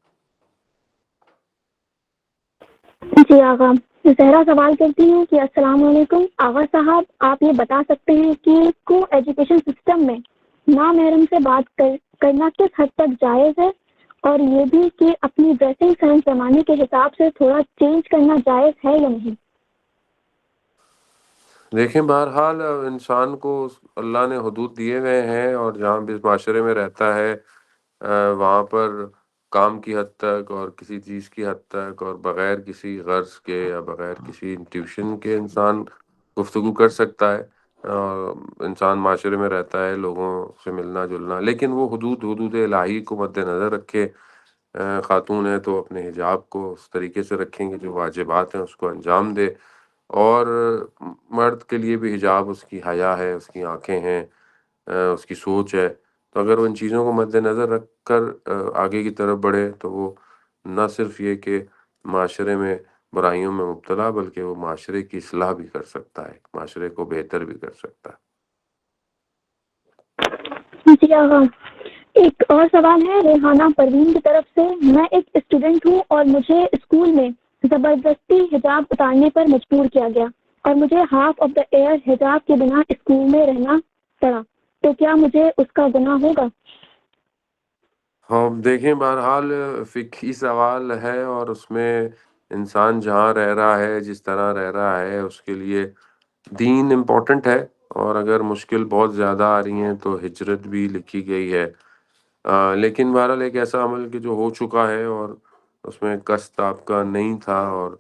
جی آغا، زہرا سوال کرتی ہوں کہ السلام علیکم آغا صاحب، آپ یہ بتا سکتے ہیں کہ کو ایجوکیشن سسٹم میں نامحرم سے بات کرنا کس حد تک جائز ہے، اور یہ بھی کہ اپنی ڈریسنگ سینس زمانے کے حساب سے تھوڑا چینج کرنا جائز ہے یا نہیں؟ دیکھیں، بہرحال انسان کو اللہ نے حدود دیے ہوئے ہیں، اور جہاں بھی اس معاشرے میں رہتا ہے وہاں پر کام کی حد تک اور کسی چیز کی حد تک اور بغیر کسی غرض کے یا بغیر کسی ٹیوشن کے انسان گفتگو کر سکتا ہے. انسان معاشرے میں رہتا ہے، لوگوں سے ملنا جلنا، لیکن وہ حدود الہی کو مد نظر رکھے. خاتون ہے تو اپنے حجاب کو اس طریقے سے رکھیں گے، جو واجبات ہیں اس کو انجام دے. اور مرد کے لیے بھی حجاب اس کی حیا ہے، اس کی آنکھیں ہیں، اس کی سوچ ہے. تو اگر وہ ان چیزوں کو مد نظر رکھ کر آگے کی طرف بڑھے تو وہ نہ صرف یہ کہ معاشرے میں برائیوں میں مبتلا، بلکہ وہ معاشرے کی اصلاح بھی کر سکتا ہے، معاشرے کو بہتر بھی کر سکتا ہے. جی آغا، ایک اور سوال ہے ریحانہ پروین کی طرف سے. میں ایک اسٹوڈنٹ ہوں اور مجھے اسکول میں زبردستی حجاب اتارنے پر مجبور کیا گیا، اور مجھے ہاف آف دا ایئر حجاب کے بنا اسکول میں رہنا پڑا. تو کیا مجھے اس کا گناہ ہوگا؟ ہاں دیکھیں، بہرحال فقہی سوال ہے، اور اس میں انسان جہاں رہ رہا ہے، جس طرح رہ رہا ہے، اس کے لیے دین امپورٹنٹ ہے. اور اگر مشکل بہت زیادہ آ رہی ہیں تو ہجرت بھی لکھی گئی ہے. لیکن بہرحال ایک ایسا عمل کہ جو ہو چکا ہے اور اس میں قصد آپ کا نہیں تھا، اور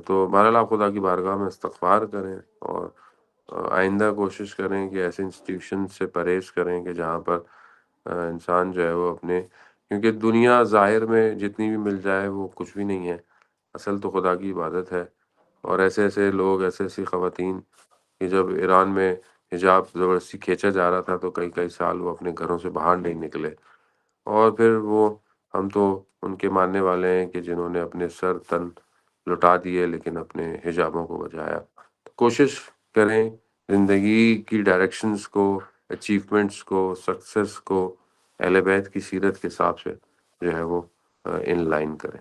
تو بہرحال آپ خدا کی بارگاہ میں استغفار کریں، اور آئندہ کوشش کریں کہ ایسے انسٹیٹیوشن سے پرہیز کریں کہ جہاں پر انسان جو ہے وہ اپنے، کیونکہ دنیا ظاہر میں جتنی بھی مل جائے وہ کچھ بھی نہیں ہے، اصل تو خدا کی عبادت ہے. اور ایسے لوگ، ایسی خواتین کہ جب ایران میں حجاب زبردستی کھینچا جا رہا تھا تو کئی سال وہ اپنے گھروں سے باہر نہیں نکلے. اور پھر ہم تو ان کے ماننے والے ہیں کہ جنہوں نے اپنے سر تن لٹا دیے لیکن اپنے حجابوں کو بچایا. تو کوشش کریں زندگی کی ڈائریکشنز کو، اچیومنٹس کو، سکسیس کو اہل بیت کی سیرت کے حساب سے جو ہے وہ ان لائن کریں.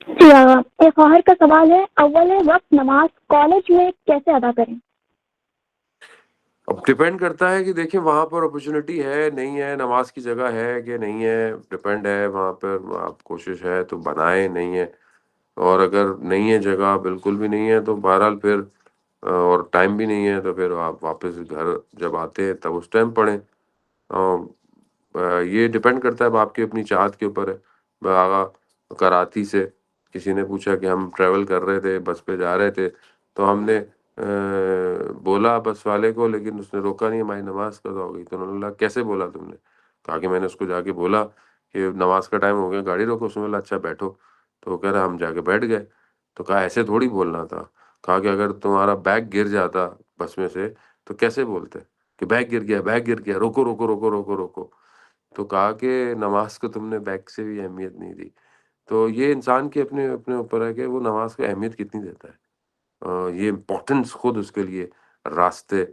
جی آغا، ایک خواہر کا سوال ہے، اول وقت نماز کالج میں کیسے ادا کریں؟ اب ڈپینڈ کرتا ہے کہ دیکھیں وہاں پر اپرچونٹی ہے نہیں ہے، نماز کی جگہ ہے کہ نہیں ہے، ڈپینڈ ہے وہاں پر. آپ کوشش ہے تو بنائیں، نہیں ہے اور اگر نہیں ہے جگہ، بالکل بھی نہیں ہے، تو بہرحال پھر اور ٹائم بھی نہیں ہے تو پھر آپ واپس گھر جب آتے ہیں تب اس ٹائم پڑھیں. یہ ڈپینڈ کرتا ہے، اب آپ کی اپنی چاہت کے اوپر ہے. آغا کراتی سے کسی نے پوچھا کہ ہم ٹریول کر رہے تھے، بس پہ جا رہے تھے، تو ہم نے بولا بس والے کو، لیکن اس نے روکا نہیں، ہماری نماز قضا ہو گئی. تو انہوں نے بولا کیسے بولا تم نے؟ کہا کہ میں نے اس کو جا کے بولا کہ نماز کا ٹائم ہو گیا، گاڑی روکو. اس نے بولا اچھا بیٹھو. تو وہ کہہ رہا ہم جا کے بیٹھ گئے. تو کہا ایسے تھوڑی بولنا تھا. کہا کہ اگر تمہارا بیگ گر جاتا بس میں سے تو کیسے بولتے کہ بیگ گر گیا، بیگ گر گیا، روکو روکو روکو روکو روکو. تو کہا کہ نماز کو تم نے بیگ سے بھی اہمیت نہیں دی. تو یہ انسان کے اپنے اوپر ہے کہ وہ نماز کو اہمیت کتنی دیتا ہے. یہ امپورٹنس خود اس کے لیے راستے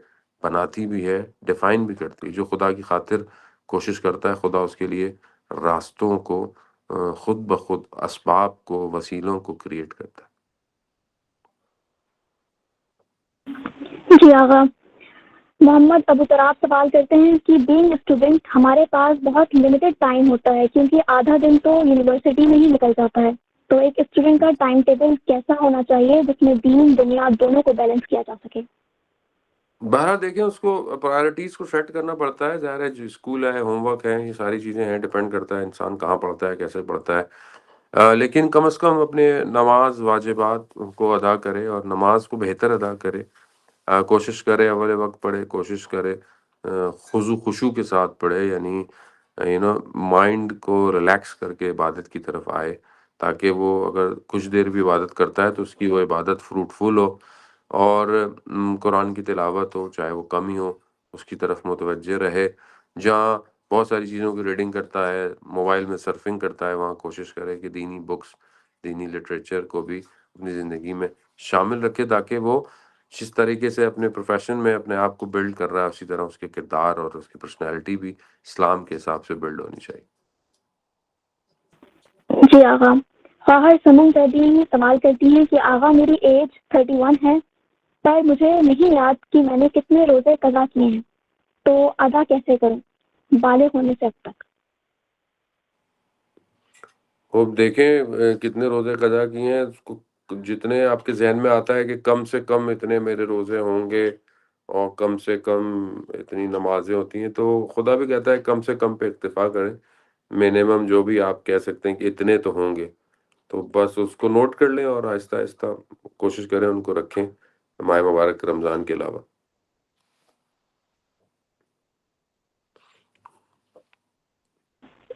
بناتی بھی ہے، ڈیفائن بھی کرتی ہے. جو خدا کی خاطر کوشش کرتا ہے، خدا اس کے لیے راستوں کو خود بخود، اسباب کو، وسیلوں کو کریٹ کرتا ہے. جی آغا، محمد ابو تراب سوال کرتے ہیں کہ بینگ اسٹوڈنٹ ہمارے پاس بہت لمیٹڈ ٹائم ہوتا ہے، کیونکہ آدھا دن تو یونیورسٹی میں ہی نکل جاتا ہے. تو ایک اسٹوڈنٹ کا ٹائم ٹیبل کیسا ہونا چاہیے جس میں دین دنیا دونوں کو بیلنس کیا جا سکے؟ بہرحال دیکھیں اس کو پرائرٹیز کو سیٹ کرنا پڑتا ہے. ظاہر ہے جو اسکول ہے، ہوم ورک ہے، یہ ساری چیزیں ہیں، ڈپینڈ کرتا ہے انسان کہاں پڑھتا ہے، کیسے پڑھتا ہے. لیکن کم از کم اپنے نماز واجبات کو ادا کرے اور نماز کو بہتر ادا کرے. کوشش کرے اول وقت پڑھے، کوشش کرے خضوع خشوع کے ساتھ پڑھے، یعنی مائنڈ کو ریلیکس کر کے عبادت کی طرف آئے، تاکہ وہ اگر کچھ دیر بھی عبادت کرتا ہے تو اس کی وہ عبادت فروٹفل ہو، اور قرآن کی تلاوت ہو چاہے وہ کم ہی ہو، اس کی طرف متوجہ رہے۔ جہاں بہت ساری چیزوں کی ریڈنگ کرتا ہے، موبائل میں سرفنگ کرتا ہے، وہاں کوشش کرے کہ دینی بکس، دینی لٹریچر کو بھی اپنی زندگی میں شامل رکھے، تاکہ وہ جس طریقے سے اپنے پروفیشن میں اپنے آپ کو بلڈ کر رہا ہے اسی طرح اس کے کردار اور اس کی پرسنالٹی بھی اسلام کے حساب سے بلڈ ہونی چاہیے۔ جی آغا، خواہر سمن زیدی سوال کرتی ہیں کہ آغا میری ایج 31 ہے، پر مجھے نہیں یاد کہ میں نے کتنے روزے قضا کیے ہیں، تو ادا کیسے کروں بالغ ہونے سے اب تک؟ وہ دیکھیں کتنے روزے قضا کیے ہیں، جتنے آپ کے ذہن میں آتا ہے کہ کم سے کم اتنے میرے روزے ہوں گے اور کم سے کم اتنی نمازیں ہوتی ہیں، تو خدا بھی کہتا ہے کم سے کم پہ اکتفا کریں، منیمم جو بھی آپ کہہ سکتے ہیں کہ اتنے تو ہوں گے، تو بس اس کو نوٹ کر لیں اور آہستہ آہستہ کوشش کریں ان کو رکھیں ماہ مبارک رمضان کے علاوہ۔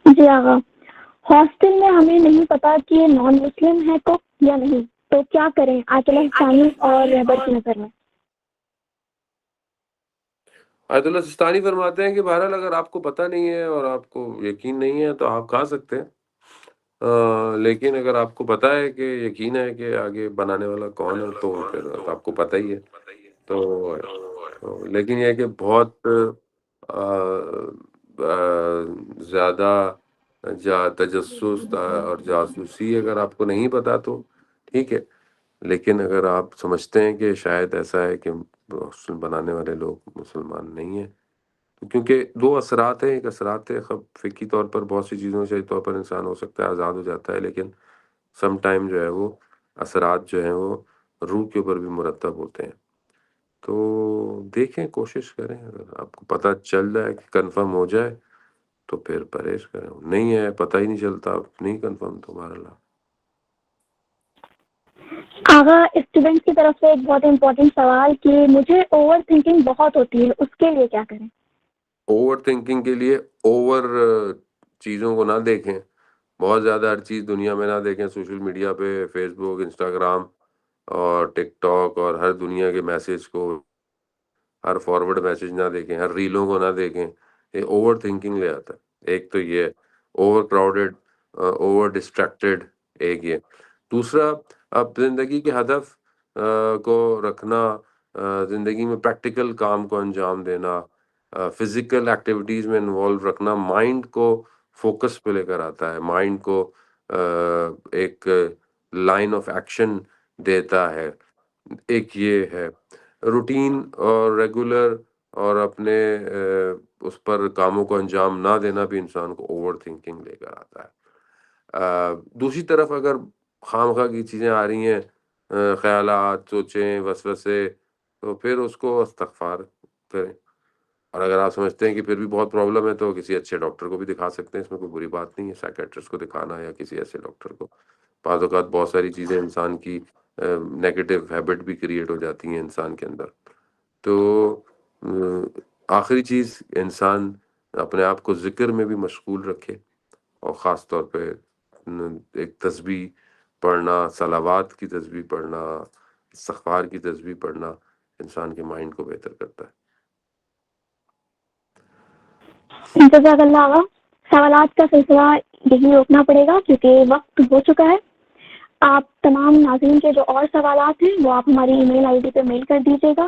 جی آغا، ہاسٹل میں ہمیں نہیں پتا کہ یہ نان مسلم ہے تو یا نہیں، تو کیا کریں آیت اللہ ثانی اور رہبر کی نظر میں؟ آیت اللہ سستانی فرماتے ہیں کہ بہرحال اگر آپ کو پتہ نہیں ہے اور آپ کو یقین نہیں ہے تو آپ کھا سکتے ہیں، لیکن اگر آپ کو پتہ ہے کہ یقین ہے کہ آگے بنانے والا کون ہے تو پھر آپ کو پتہ ہی ہے، تو لیکن یہ ہے کہ بہت زیادہ تجسس اور جاسوسی اگر آپ کو نہیں پتہ تو ٹھیک ہے، لیکن اگر آپ سمجھتے ہیں کہ شاید ایسا ہے کہ بنانے والے لوگ مسلمان نہیں ہیں، کیونکہ دو اثرات ہیں، ایک اثرات ہے فقہی طور پر بہت سی چیزوں سے طور پر انسان ہو سکتا ہے آزاد ہو جاتا ہے، لیکن سم ٹائم جو ہے وہ اثرات جو ہیں وہ روح کے اوپر بھی مرتب ہوتے ہیں، تو دیکھیں کوشش کریں، اگر آپ کو پتہ چل جائے کہ کنفرم ہو جائے تو پھر پرہیز کریں، نہیں ہے پتہ ہی نہیں چلتا نہیں کنفرم تو بہرحال آغا اسٹوڈنٹ کی طرف سے ایک بہت امپورٹنٹ سوال کہ مجھے اوور تھنکنگ بہت ہوتی ہے، اس کے لیے کیا کریں؟ اوور تھنکنگ کے لیے اوور چیزوں کو نہ دیکھیں، بہت زیادہ ہر چیز دنیا میں نہ دیکھیں، سوشل میڈیا پہ فیس بک انسٹاگرام اور ٹک ٹاک اور ہر دنیا کے میسیج کو، ہر فارورڈ میسیج نہ دیکھیں، ہر ریلوں کو نہ دیکھیں، یہ اوور تھنکنگ لے آتا ہے۔ ایک تو یہ اوور کراؤڈڈ، اوور ڈسٹریکٹڈ، ایک یہ۔ دوسرا، اب زندگی کے ہدف کو رکھنا، زندگی میں پریکٹیکل کام کو انجام دینا، فزیکل ایکٹیویٹیز میں انوالو رکھنا، مائنڈ کو فوکس پہ لے کر آتا ہے، مائنڈ کو ایک لائن آف ایکشن دیتا ہے، ایک یہ ہے۔ روٹین اور ریگولر اور اپنے اس پر کاموں کو انجام نہ دینا بھی انسان کو اوور تھنکنگ لے کر آتا ہے۔ دوسری طرف اگر خواہ کی چیزیں آ رہی ہیں، خیالات، سوچیں، وسوسے، تو پھر اس کو استغفار کریں، اور اگر آپ سمجھتے ہیں کہ پھر بھی بہت پرابلم ہے تو کسی اچھے ڈاکٹر کو بھی دکھا سکتے ہیں، اس میں کوئی بری بات نہیں ہے، سائیکیٹرسٹ کو دکھانا یا کسی ایسے ڈاکٹر کو۔ بعض اوقات بہت ساری چیزیں انسان کی نیگیٹو ہیبٹ بھی کریٹ ہو جاتی ہیں انسان کے اندر، تو آخری چیز انسان اپنے آپ کو ذکر میں بھی مشغول رکھے، اور خاص طور پہ ایک تسبیح پڑھنا، صلوات کی تسبیح پڑھنا، استغفار کی تسبیح پڑھنا انسان کے مائنڈ کو بہتر کرتا ہے۔ جزاک اللہ آغا، سوالات کا سلسلہ یہی روکنا پڑے گا کیونکہ وقت ہو چکا ہے۔ آپ تمام ناظرین کے جو اور سوالات ہیں وہ آپ ہماری ای میل آئی ڈی پہ میل کر دیجیے گا،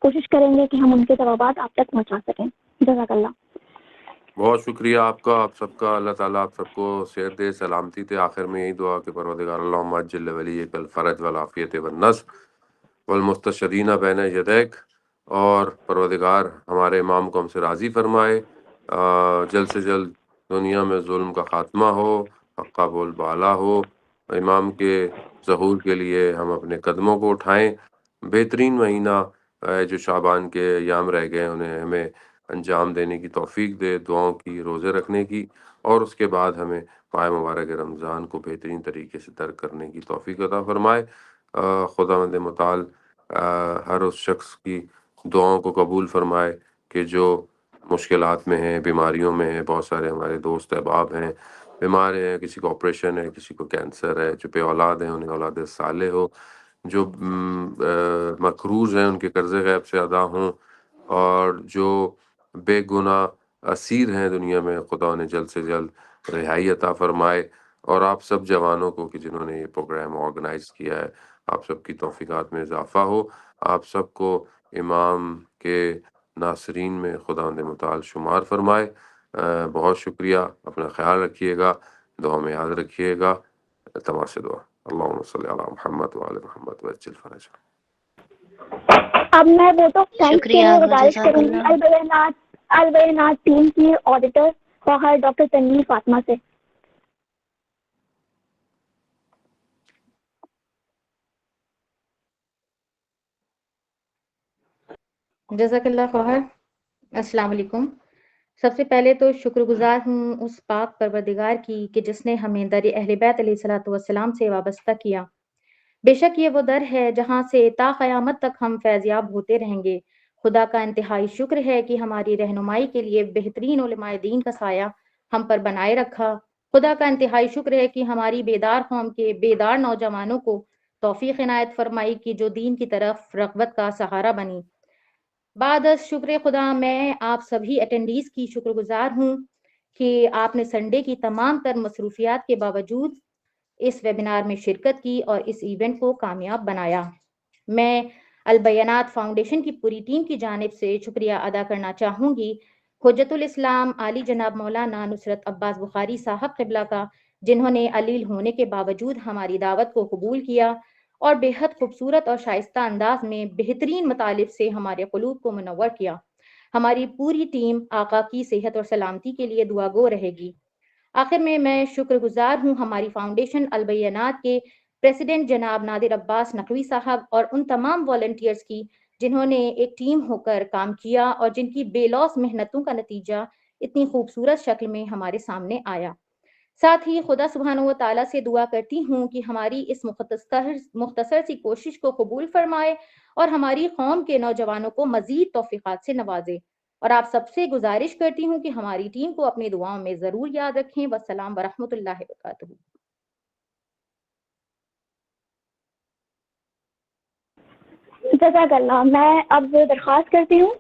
کوشش کریں گے کہ ہم ان کے جوابات آپ تک پہنچا سکیں۔ جزاک اللہ۔ بہت شکریہ آپ کا، آپ سب کا، اللہ تعالیٰ آپ سب کو صحت دے، سلامتی دے۔ آخر میں یہی دعا کہ پروردگار اللہم عجل ولیک الفرج والعافیت والنصر والمستشرین بین یدیک، اور پروردگار ہمارے امام کو ہم سے راضی فرمائے، جلد سے جلد دنیا میں ظلم کا خاتمہ ہو، حق کا بول بالا ہو، امام کے ظہور کے لیے ہم اپنے قدموں کو اٹھائیں۔ بہترین مہینہ جو شعبان کے ایام رہ گئے انہیں ہمیں انجام دینے کی توفیق دے، دعاؤں کی، روزے رکھنے کی، اور اس کے بعد ہمیں ماہ مبارک رمضان کو بہترین طریقے سے ترک کرنے کی توفیق عطا فرمائے۔ خداوند متعال ہر اس شخص کی دعاؤں کو قبول فرمائے کہ جو مشکلات میں ہیں، بیماریوں میں ہیں. بہت سارے ہمارے دوست احباب ہیں بیمار ہیں، کسی کو آپریشن ہے، کسی کو کینسر ہے، جو بے اولاد ہیں انہیں اولاد صالح ہو، جو مقروض ہیں ان کے قرض غیب سے ادا ہوں، اور جو بے گناہ اسیر ہیں دنیا میں خدا انہیں جلد سے جلد رہائی عطا فرمائے. اور آپ سب جوانوں کو کہ جنہوں نے یہ پروگرام آرگنائز کیا ہے، آپ سب کی توفیقات میں اضافہ ہو. آپ سب کو امام کے ناصرین میں خدا متعال شمار فرمائے. بہت شکریہ. اپنا خیال رکھیے گا، دعا میں یاد رکھیے گا. تمام سے دعا. اللہم صلی علی محمد وعلی محمد وعجل فرجہ. اب میں ووٹ آف تھینکس کے شکریہ لیے ابا، گزارش جزاک کروں گی اللہ. البینات ٹیم کی آڈیٹر خواہر ڈاکٹر تنویر فاطمہ سے. جزاک اللہ خیر. السلام علیکم. سب سے پہلے تو شکر گزار ہوں اس پاک پروردگار کی کہ جس نے ہمیں در اہل بیت علیہ الصلوۃ والسلام سے وابستہ کیا. بے شک یہ وہ در ہے جہاں سے تا قیامت تک ہم فیضیاب ہوتے رہیں گے. خدا کا انتہائی شکر ہے کہ ہماری رہنمائی کے لیے بہترین علماء دین کا سایہ ہم پر بنائے رکھا. خدا کا انتہائی شکر ہے کہ ہماری بیدار قوم کے بیدار نوجوانوں کو توفیق عنایت فرمائی کہ جو دین کی طرف رغبت کا سہارا بنی. بعد از شکر خدا میں آپ سبھی اٹینڈیز کی شکر گزار ہوں کہ آپ نے سنڈے کی تمام تر مصروفیات کے باوجود اس ویبینار میں شرکت کی اور اس ایونٹ کو کامیاب بنایا. میں البینات فاؤنڈیشن کی پوری ٹیم کی جانب سے شکریہ ادا کرنا چاہوں گی حجت الاسلام عالی جناب مولانا نصرت عباس بخاری صاحب قبلہ کا، جنہوں نے علیل ہونے کے باوجود ہماری دعوت کو قبول کیا اور بے حد خوبصورت اور شائستہ انداز میں بہترین مطالب سے ہمارے قلوب کو منور کیا. ہماری پوری ٹیم آقا کی صحت اور سلامتی کے لیے دعا گو رہے گی. آخر میں شکر گزار ہوں ہماری فاؤنڈیشن البینات کے پریزیڈنٹ جناب نادر عباس نقوی صاحب اور ان تمام والنٹیئرز کی جنہوں نے ایک ٹیم ہو کر کام کیا اور جن کی بے لوث محنتوں کا نتیجہ اتنی خوبصورت شکل میں ہمارے سامنے آیا. ساتھ ہی خدا سبحانہ و تعالیٰ سے دعا کرتی ہوں کہ ہماری اس مختصر سی کوشش کو قبول فرمائے اور ہماری قوم کے نوجوانوں کو مزید توفیقات سے نوازے. اور آپ سب سے گزارش کرتی ہوں کہ ہماری ٹیم کو اپنی دعاؤں میں ضرور یاد رکھیں. والسلام ورحمۃ اللہ وبرکاتہ. جزاک اللہ. میں اب درخواست کرتی ہوں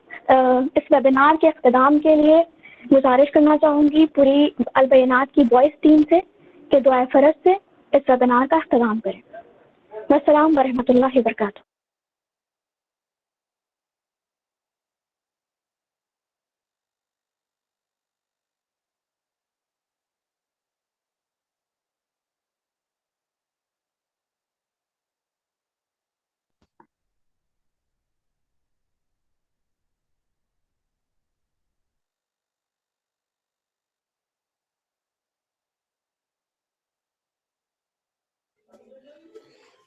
اس ویبینار کے اختتام کے لیے گزارش کرنا چاہوں گی پوری البینات کی وائس ٹیم سے کہ دعائے فرض سے اس ویبینار کا اختتام کریں. والسلام ورحمۃ اللہ وبرکاتہ.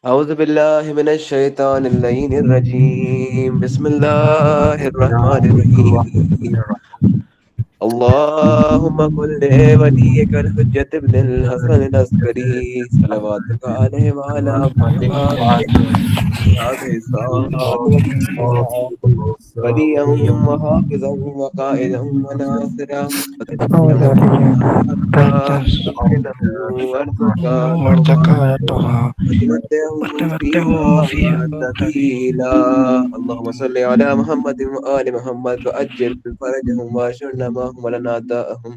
اعوذ باللہ من الشیطان اللعین الرجیم. بسم اللہ الرحمن الرحیم. اللہم کن ولیک الحجت ابن الحسن العسکری صلواتک علیہ وعلا ولیا وحافظا وقائدا وناصرا اللهم صل على محمد وآل محمد وأجل فرجهم واشر معهم ولنا أعداءهم.